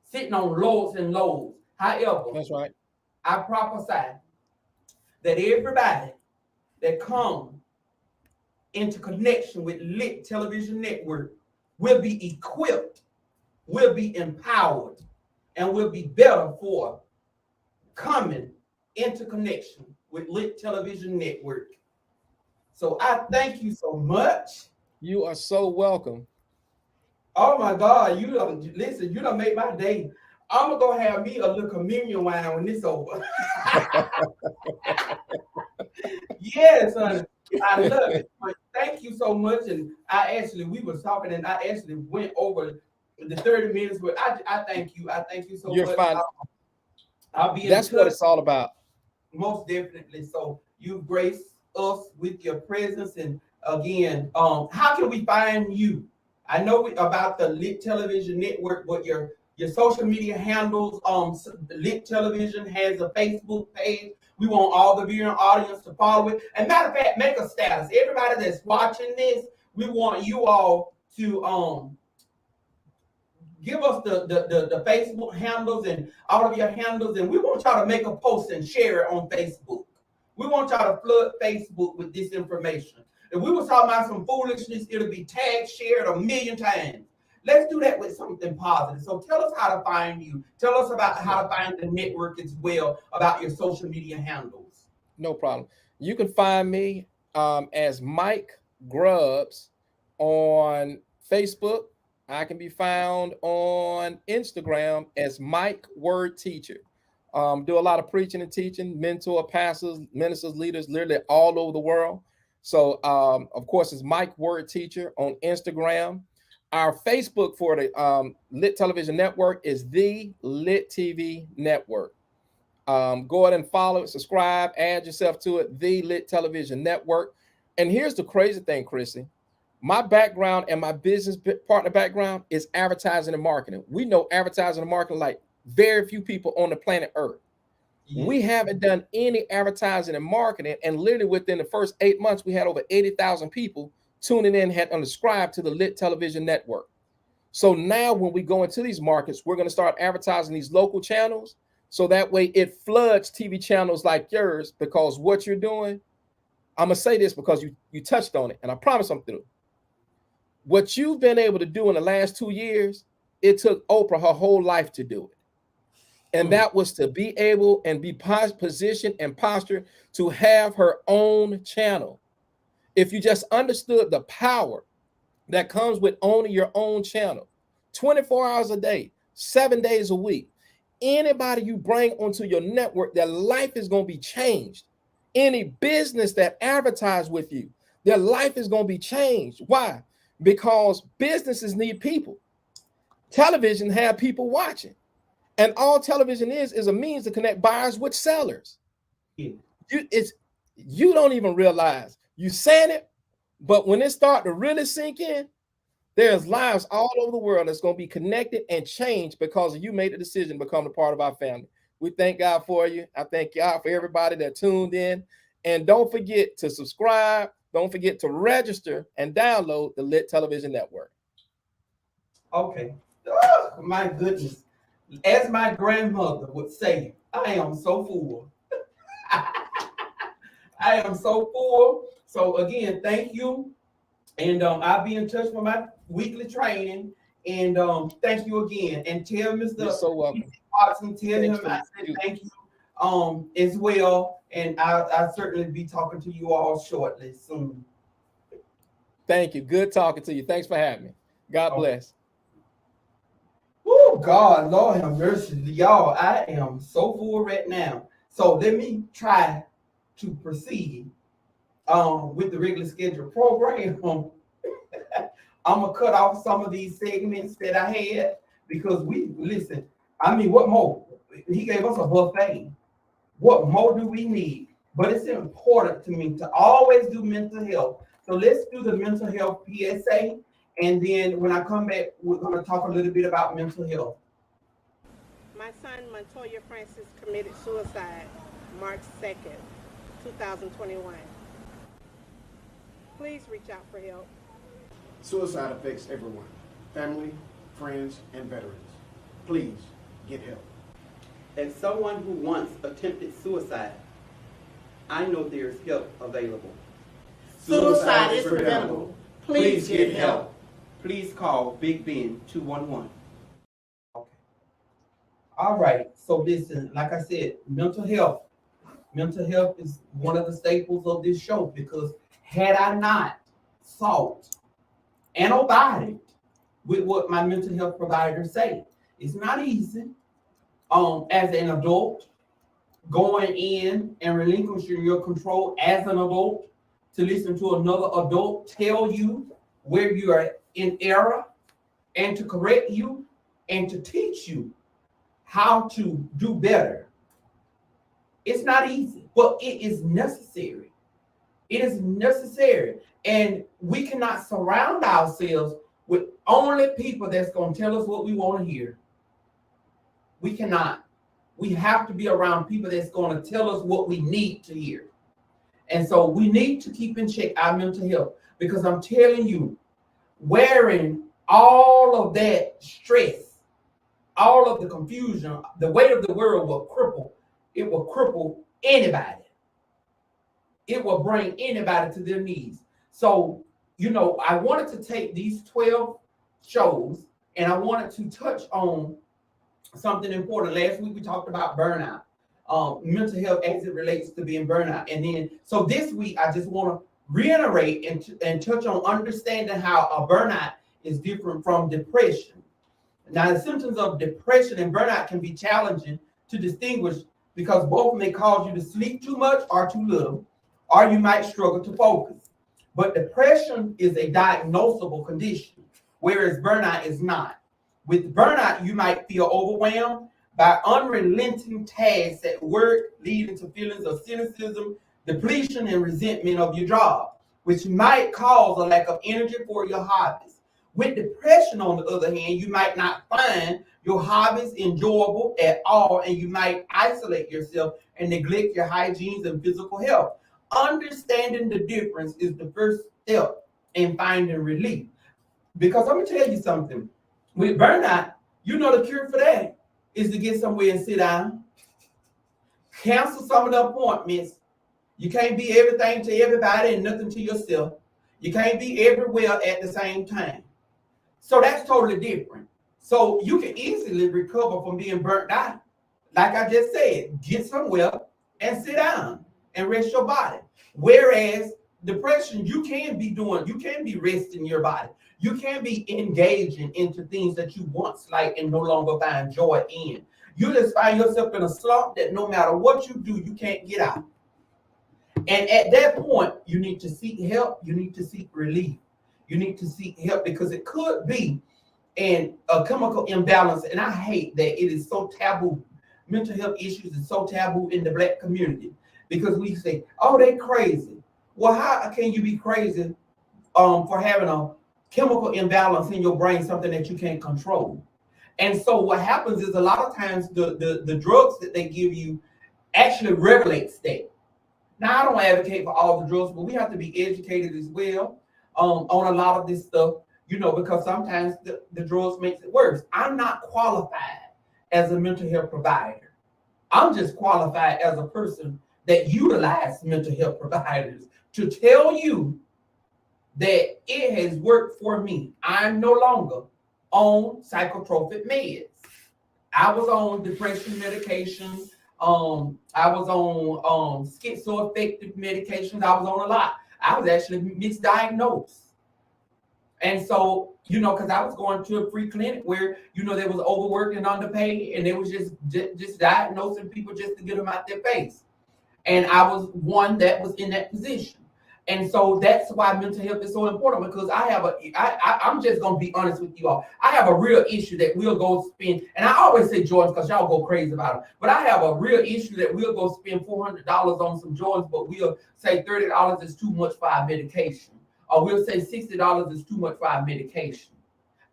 sitting on loads and loads. However, that's right. I prophesy that everybody that comes into connection with Lit Television Network will be equipped, will be empowered, and will be better for coming into connection with Lit Television Network. So I thank you so much. You are so welcome. Oh my God, you don't listen, you don't make my day. I'm gonna go have me a little communion wine when this over. Yes, honey. I love it. But thank you so much. And we was talking and I actually went over the 30 minutes, but I thank you. I thank you so You're much. fine. I'll be in That's touch. what it's all about. Most definitely. So you grace us with your presence. And again, how can we find you? I know about the Lit Television Network, but your social media handles. Lit Television has a Facebook page. We want all the viewing audience to follow it. And matter of fact, make a status. Everybody that's watching this, we want you all to give us the Facebook handles and all of your handles, and we want y'all to make a post and share it on Facebook. We want y'all to flood Facebook with this information. If we were talking about some foolishness, it'll be tagged, shared 1,000,000 times. Let's do that with something positive. So tell us how to find you. Tell us about how to find the network as well, about your social media handles. No problem. You can find me as Mike Grubbs on Facebook. I can be found on Instagram as Mike Word Teacher. Do a lot of preaching and teaching, mentor pastors, ministers, leaders, literally all over the world. So, of course, it's Mike Word Teacher on Instagram. Our Facebook for the Lit Television Network is the Lit TV Network. Go ahead and follow it, subscribe, add yourself to it, the Lit Television Network. And here's the crazy thing, Chrissy. My background and my business partner background is advertising and marketing. We know advertising and marketing like very few people on the planet Earth. Yeah. We haven't done any advertising and marketing, and literally within the first 8 months, we had over 80,000 people tuning in, had unsubscribed to the Lit Television Network. So now when we go into these markets, we're going to start advertising these local channels. So that way it floods TV channels like yours, because what you're doing, I'm going to say this because you touched on it, and I promise I'm through. What you've been able to do in the last 2 years, it took Oprah her whole life to do it. And that was to be able and be positioned and postured to have her own channel. If you just understood the power that comes with owning your own channel, 24 hours a day, 7 days a week, anybody you bring onto your network, their life is going to be changed. Any business that advertise with you, their life is going to be changed. Why? Because businesses need people. Television have people watching. And all television is a means to connect buyers with sellers. Yeah. You don't even realize you saying it, but when it starts to really sink in, there's lives all over the world that's going to be connected and changed because you made the decision to become a part of our family. We thank God for you. I thank God for everybody that tuned in. And don't forget to subscribe. Don't forget to register and download the Lit Television Network. Okay. Oh, my goodness. As my grandmother would say, I am so full. I am so full. So again, thank you. And I'll be in touch for my weekly training. And thank you again. And tell Mr. You're so welcome. Watson, tell him I said thank you as well. And I'll certainly be talking to you all shortly soon. Thank you. Good talking to you. Thanks for having me. God bless. Oh, God, Lord have mercy. Y'all, I am so full right now. So let me try to proceed with the regular scheduled program. I'm gonna cut off some of these segments that I had because listen. I mean, what more? He gave us a buffet. What more do we need? But it's important to me to always do mental health. So let's do the mental health PSA, and then when I come back, we're gonna talk a little bit about mental health. My son, Montoya Francis, committed suicide March 2nd, 2021. Please reach out for help. Suicide affects everyone, family, friends, and veterans. Please get help. As someone who once attempted suicide, I know there's help available. Suicide is preventable. Please get help. Please call Big Ben 211. Okay. All right. So listen, like I said, mental health. Mental health is one of the staples of this show because had I not sought and abided with what my mental health providers say, it's not easy. As an adult, going in and relinquishing your control as an adult to listen to another adult tell you where you are in error and to correct you and to teach you how to do better. It's not easy, but it is necessary. It is necessary. And we cannot surround ourselves with only people that's going to tell us what we want to hear. We cannot. We have to be around people that's going to tell us what we need to hear. And so we need to keep in check our mental health because I'm telling you, wearing all of that stress, all of the confusion, the weight of the world will cripple anybody. It will bring anybody to their knees. So, I wanted to take these 12 shows and I wanted to touch on something important. Last week we talked about burnout, mental health as it relates to being burnout. And then, so this week I just want to reiterate and touch on understanding how a burnout is different from depression. Now, the symptoms of depression and burnout can be challenging to distinguish because both may cause you to sleep too much or too little, or you might struggle to focus. But depression is a diagnosable condition, whereas burnout is not. With burnout, you might feel overwhelmed by unrelenting tasks at work, leading to feelings of cynicism, depletion, and resentment of your job, which might cause a lack of energy for your hobbies. With depression, on the other hand, you might not find your hobbies enjoyable at all, and you might isolate yourself and neglect your hygiene and physical health. Understanding the difference is the first step in finding relief. Because I'm going to tell you something. With burnout, the cure for that is to get somewhere and sit down. Cancel some of the appointments. You can't be everything to everybody and nothing to yourself. You can't be everywhere at the same time. So that's totally different. So you can easily recover from being burnt out. Like I just said, get somewhere and sit down and rest your body. Whereas depression, you can be resting your body. You can be engaging into things that you once liked and no longer find joy in. You just find yourself in a slump that no matter what you do, you can't get out. And at that point, you need to seek help. You need to seek relief. You need to seek help because it could be a chemical imbalance. And I hate that it is so taboo. Mental health issues is so taboo in the Black community because we say, oh, they crazy. Well, how can you be crazy for having a chemical imbalance in your brain, something that you can't control? And so what happens is a lot of times the drugs that they give you actually regulates that. Now, I don't advocate for all the drugs, but we have to be educated as well on a lot of this stuff, because sometimes the drugs makes it worse. I'm not qualified as a mental health provider. I'm just qualified as a person that utilizes mental health providers to tell you that it has worked for me. I'm no longer on psychotropic meds. I was on depression medication. I was on schizoaffective medications. I was on a lot. I was actually misdiagnosed. And so, because I was going to a free clinic where, they was overworked and underpaid, and they was just diagnosing people just to get them out their face. And I was one that was in that position. And so that's why mental health is so important, because I'm just going to be honest with you all. I have a real issue that we'll go spend, and I always say Jordans because y'all go crazy about it, but I have a real issue that we'll go spend $400 on some Jordans, but we'll say $30 is too much for our medication. Or we'll say $60 is too much for our medication.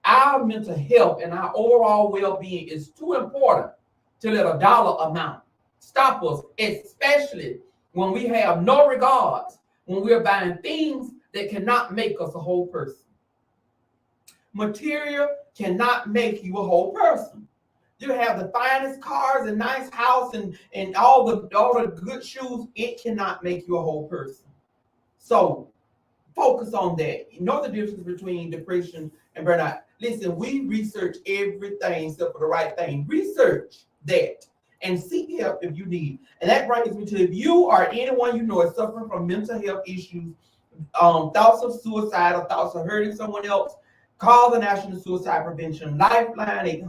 Our mental health and our overall well-being is too important to let a dollar amount stop us, especially when we have no regards, when we're buying things that cannot make us a whole person. Material cannot make you a whole person. You have the finest cars and nice house and all the good shoes, it cannot make you a whole person. So focus on that. You know the difference between depression and burnout. Listen, we research everything except for the right thing. Research that and seek help if you need. And that brings me to, if you or anyone you know is suffering from mental health issues, thoughts of suicide or thoughts of hurting someone else, call the National Suicide Prevention Lifeline,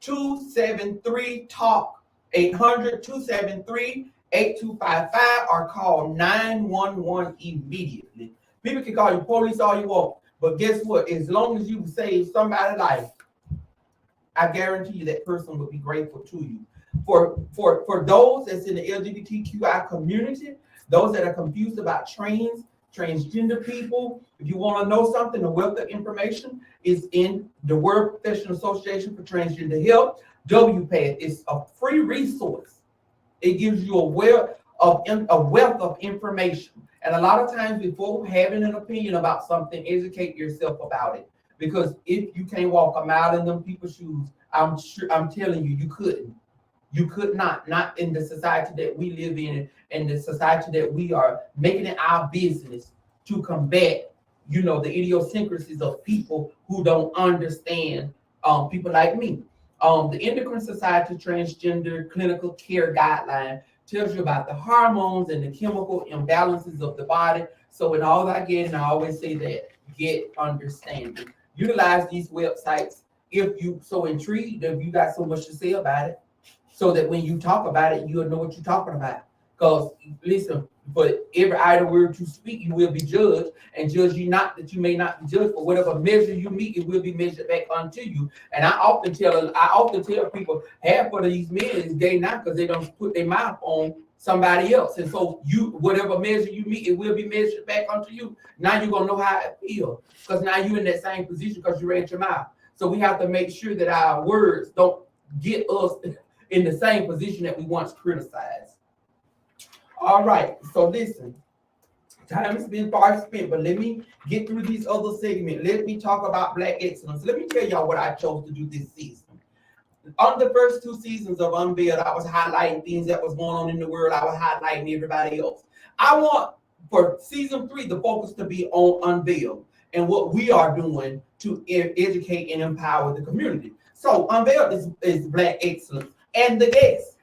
800-273-TALK, 800-273-8255, or call 911 immediately. People can call you police all you want, but guess what? As long as you save somebody's life, I guarantee you that person will be grateful to you. For those that's in the LGBTQI community, those that are confused about transgender people, if you want to know something, the wealth of information is in the World Professional Association for Transgender Health. WPATH is a free resource. It gives you a wealth of information. And a lot of times before having an opinion about something, educate yourself about it. Because if you can't walk a mile in them people's shoes, I'm telling you, you couldn't. You could not in the society that we live in, and the society that we are making it our business to combat, the idiosyncrasies of people who don't understand people like me. The Endocrine Society Transgender Clinical Care Guideline tells you about the hormones and the chemical imbalances of the body. So in all I get, and I always say that, get understanding. Utilize these websites if you so intrigued, if you got so much to say about it, so that when you talk about it, you'll know what you're talking about. Because listen, but every idle word you speak, you will be judged, and judge you not that you may not be judged. For whatever measure you meet, it will be measured back unto you. And I often tell people, half of these men is gay now because they don't put their mouth on somebody else. And so whatever measure you meet, it will be measured back unto you. Now you're gonna know how it feels, because now you're in that same position because you ran your mouth. So we have to make sure that our words don't get us in the same position that we once criticized. All right, so listen, time has been far spent, but let me get through these other segments. Let me talk about Black excellence. Let me tell y'all what I chose to do this season. On the first 2 seasons of Unveiled, I was highlighting things that was going on in the world. I was highlighting everybody else. I want for season 3 the focus to be on Unveiled and what we are doing to educate and empower the community. So Unveiled is Black excellence. And the guests,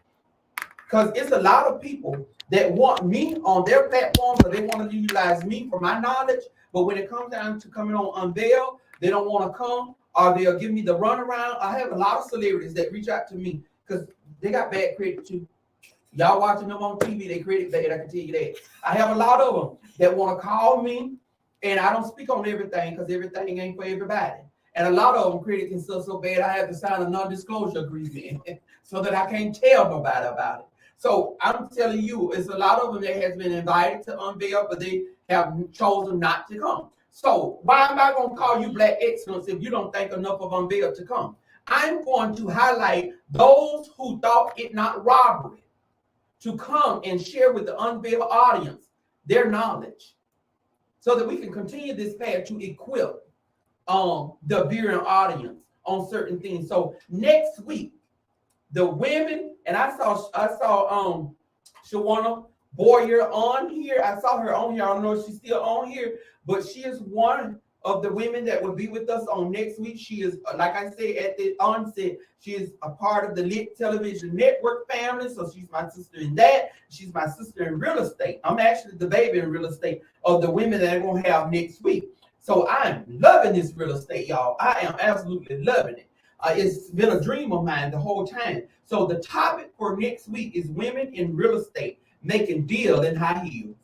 because it's a lot of people that want me on their platform, so they want to utilize me for my knowledge, but when it comes down to coming on Unveiled, they don't want to come, or they'll give me the runaround. I have a lot of celebrities that reach out to me because they got bad credit too. Y'all watching them on TV, they credit bad, I can tell you that. I have a lot of them that want to call me, and I don't speak on everything because everything ain't for everybody. And a lot of them credit can still so bad, I have to sign a non-disclosure agreement so that I can't tell nobody about it. So I'm telling you, it's a lot of them that has been invited to Unveil, but they have chosen not to come. So why am I going to call you Black excellence if you don't think enough of Unveil to come? I'm going to highlight those who thought it not robbery to come and share with the Unveil audience their knowledge so that we can continue this path to equip the viewing audience on certain things. So next week, the women, and I saw Shawana Boyer on here. I saw her on here. I don't know if she's still on here, but she is one of the women that will be with us on next week. She is, like I said at the onset, she is a part of the Lit Television Network family. So she's my sister in that. She's my sister in real estate. I'm actually the baby in real estate of the women that I'm going to have next week. So I'm loving this real estate, y'all. I am absolutely loving it. It's been a dream of mine the whole time. So the topic for next week is women in real estate making deals in high heels.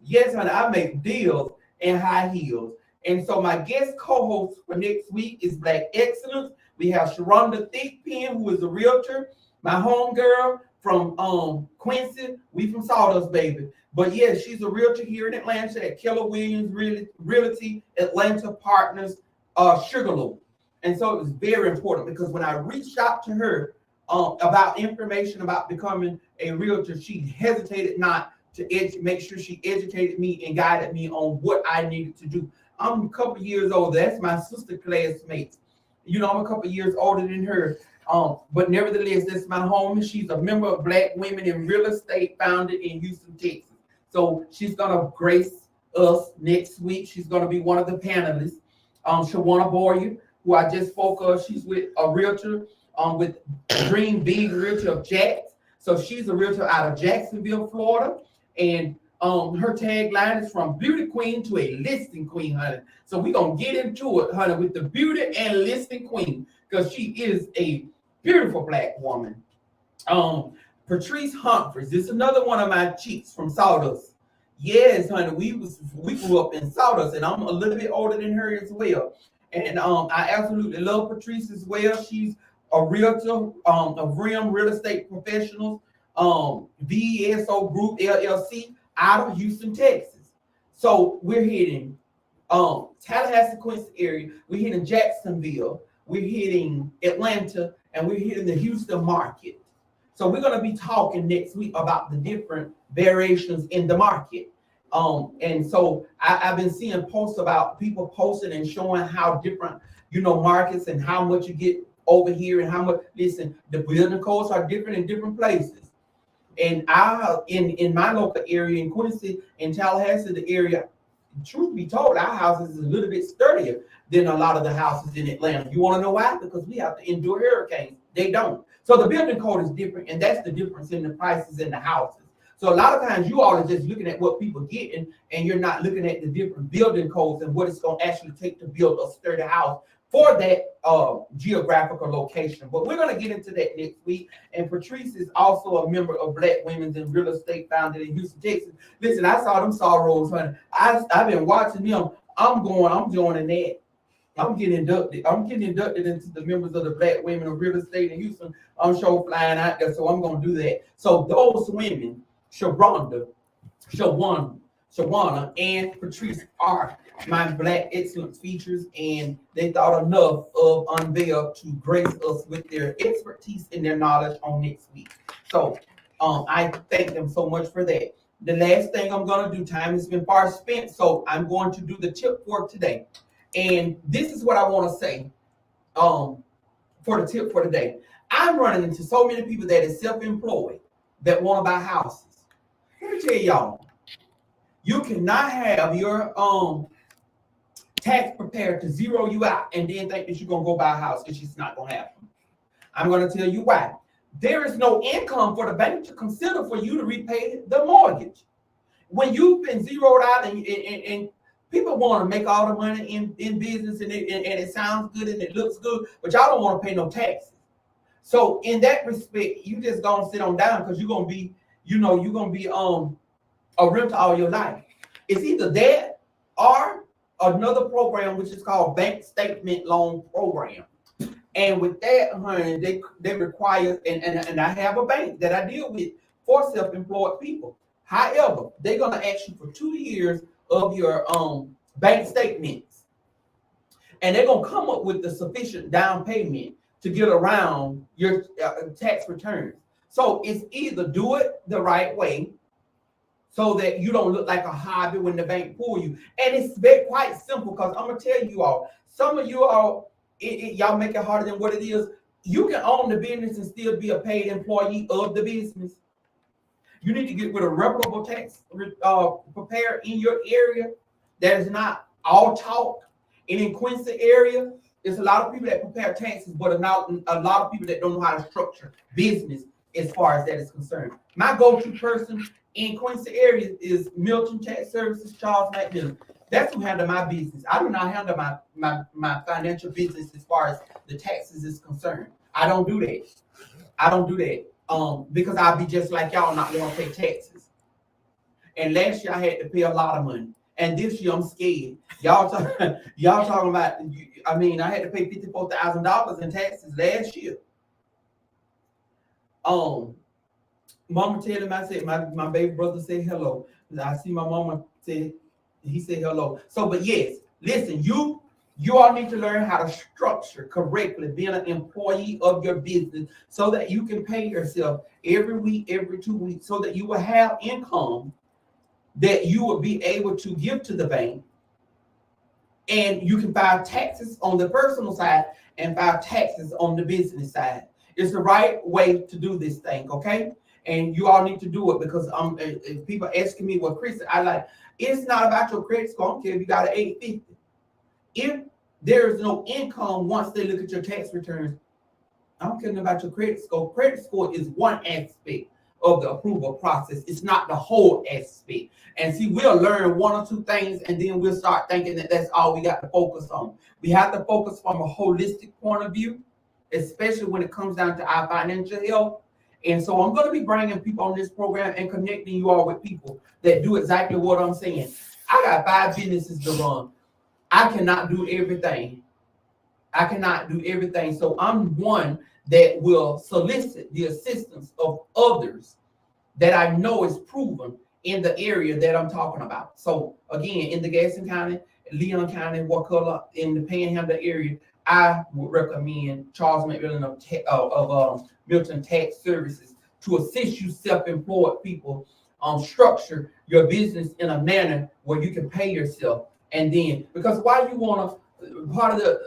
Yes, honey, I make deals in high heels. And so my guest co-host for next week is Black Excellence. We have Sharonda Thickpen, who is a realtor, my homegirl from Quincy. We from Sawdust, baby. But yeah, she's a realtor here in Atlanta at Keller Williams Realty Atlanta Partners Sugarloaf. And so it was very important because when I reached out to her about information about becoming a realtor, she hesitated not to make sure she educated me and guided me on what I needed to do. I'm a couple years older. That's my sister classmate. You know, I'm a couple years older than her. But nevertheless, that's my home. She's a member of Black Women in Real Estate, founded in Houston, Texas. So she's gonna grace us next week. She's gonna be one of the panelists. Shawana Boyer, who I just spoke of, she's with a realtor with Dream Big Realtor of Jax. So she's a realtor out of Jacksonville, Florida. And her tagline is from beauty queen to a listing queen, honey. So we're going to get into it, honey, with the beauty and listing queen, because she is a beautiful Black woman. Patrice Humphreys, this is another one of my cheeks from Sawdust. Yes, honey, we grew up in Sawdust, and I'm a little bit older than her as well. And I absolutely love Patrice as well. She's a realtor of RIM Real Estate Professionals, VESO Group LLC out of Houston, Texas. So we're hitting Tallahassee, Quincy area. We're hitting Jacksonville. We're hitting Atlanta, and we're hitting the Houston market. So we're going to be talking next week about the different variations in the market. And so I've been seeing posts about people posting and showing how different, markets and how much you get over here and how much. Listen, the building codes are different in different places. And in my local area in Quincy and Tallahassee, the area, truth be told, our houses is a little bit sturdier than a lot of the houses in Atlanta. You want to know why? Because we have to endure hurricanes. They don't. So the building code is different, and that's the difference in the prices in the houses. So a lot of times you all are just looking at what people getting, and you're not looking at the different building codes and what it's going to actually take to build a sturdy house for that geographical location. But we're going to get into that next week. And Patrice is also a member of Black Women in Real Estate, founded in Houston, Texas. Listen, I saw them sorrows, honey. I've been watching them. I'm joining that. I'm getting inducted into the members of the Black Women of Real Estate in Houston. I'm sure flying out there, so I'm going to do that. So those women, Shawana, and Patrice are my Black Excellence features, and they thought enough of Unveiled to grace us with their expertise and their knowledge on next week. So I thank them so much for that. The last thing I'm going to do, time has been far spent, so I'm going to do the tip for today. And this is what I want to say for the tip for today. I'm running into so many people that is self-employed that want to buy houses. Let me tell y'all, you cannot have your tax prepared to zero you out and then think that you're going to go buy a house. It's just not going to happen. I'm going to tell you why. There is no income for the bank to consider for you to repay the mortgage. When you've been zeroed out and people want to make all the money in business and it sounds good and it looks good, but y'all don't want to pay no taxes. So in that respect, you just gonna sit on down because you're gonna be a realtor all your life. It's either that or another program which is called Bank Statement Loan Program. And with that, honey, they require, and I have a bank that I deal with for self-employed people. However, they're gonna ask you for 2 years of your bank statements, and they're gonna come up with the sufficient down payment to get around your tax returns. So it's either do it the right way so that you don't look like a hobby when the bank pull you. And it's quite simple, because I'm gonna tell you all, some of you all, y'all make it harder than what it is. You can own the business and still be a paid employee of the business. You need to get with a reputable tax preparer in your area that is not all talk. And in Quincy area, there's a lot of people that prepare taxes, but not a lot of people that don't know how to structure business as far as that is concerned. My go-to person in Quincy area is Milton Tax Services, Charles McMillan. That's who handle my business. I do not handle my financial business as far as the taxes is concerned. I don't do that. I don't do that. Because I'll be just like y'all, not want to pay taxes. And last year I had to pay a lot of money, and this year I'm scared. Y'all talking about? I mean, I had to pay $54,000 in taxes last year. Mama tell him, I said, my baby brother said hello. I see my mama said, he said hello. So, but yes, listen, you all need to learn how to structure correctly being an employee of your business so that you can pay yourself every week, every 2 weeks, so that you will have income that you will be able to give to the bank. And you can file taxes on the personal side and file taxes on the business side. It's the right way to do this thing, okay? And you all need to do it because if people asking me, well, Chris, I like, it's not about your credit score. I don't care if you got an 850. If there is no income once they look at your tax returns, I don't care about your credit score. Credit score is one aspect of the approval process. It's not the whole aspect. And see, we'll learn one or two things and then we'll start thinking that that's all we got to focus on. We have to focus from a holistic point of view, especially when it comes down to our financial health. And so I'm going to be bringing people on this program and connecting you all with people that do exactly what I'm saying. I got 5 businesses to run. I cannot do everything. So I'm one that will solicit the assistance of others that I know is proven in the area that I'm talking about. So again, in the Gaston County, Leon County, Wakulla, in the Panhandle area, I would recommend Charles McMillan of Milton Tax Services to assist you self-employed people structure your business in a manner where you can pay yourself. And then, because why you want to, part of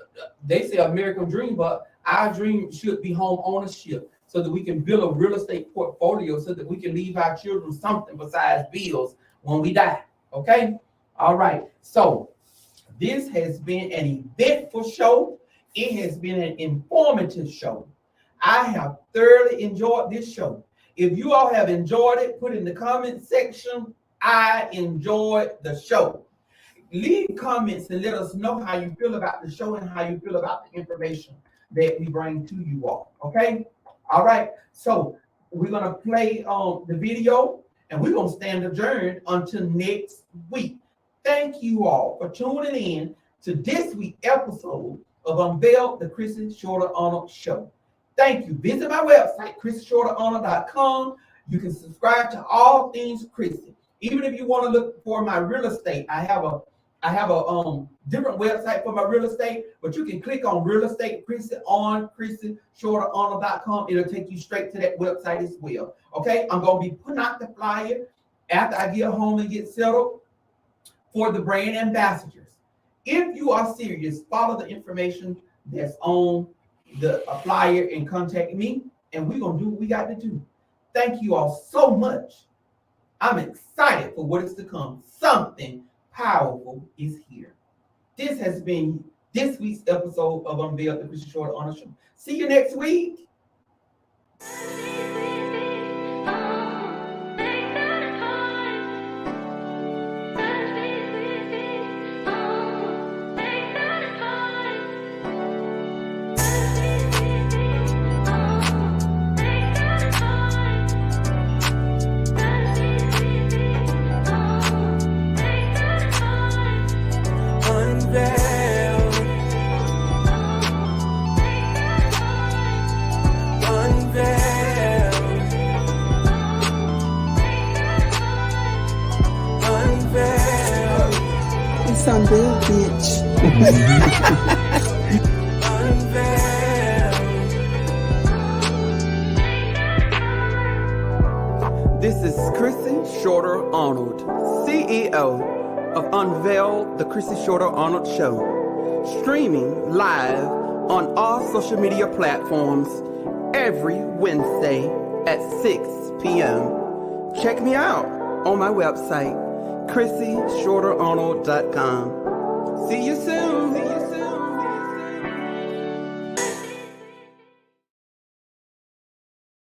they say American dream, but our dream should be home ownership so that we can build a real estate portfolio so that we can leave our children something besides bills when we die. Okay? All right. So this has been an eventful show. It has been an informative show. I have thoroughly enjoyed this show. If you all have enjoyed it, put in the comment section, I enjoyed the show. Leave comments and let us know how you feel about the show and how you feel about the information that we bring to you all. Okay? All right. So we're going to play the video and we're going to stand adjourned until next week. Thank you all for tuning in to this week's episode of Unveiled The Chrissy Shorter-Arnold Show. Thank you. Visit my website, chrissyshorterarnold.com. You can subscribe to all things Chrissy. Even if you want to look for my real estate, I have a different website for my real estate, but you can click on Real Estate Chrissy on chrissyshorterarnold.com. It'll take you straight to that website as well. Okay, I'm going to be putting out the flyer after I get home and get settled for the brand ambassadors. If you are serious, follow the information that's on the flyer and contact me, and we're going to do what we got to do. Thank you all so much. I'm excited for what is to come. Something powerful is here. This has been this week's episode of Unveiled The Chrissy Shorter-Arnold Show. See you next week. Unveiled, bitch. This is Chrissy Shorter-Arnold, CEO of Unveiled The Chrissy Shorter-Arnold Show, streaming live on all social media platforms every Wednesday at 6 p.m. Check me out on my website, chrissyshorterarnold.com. See you soon.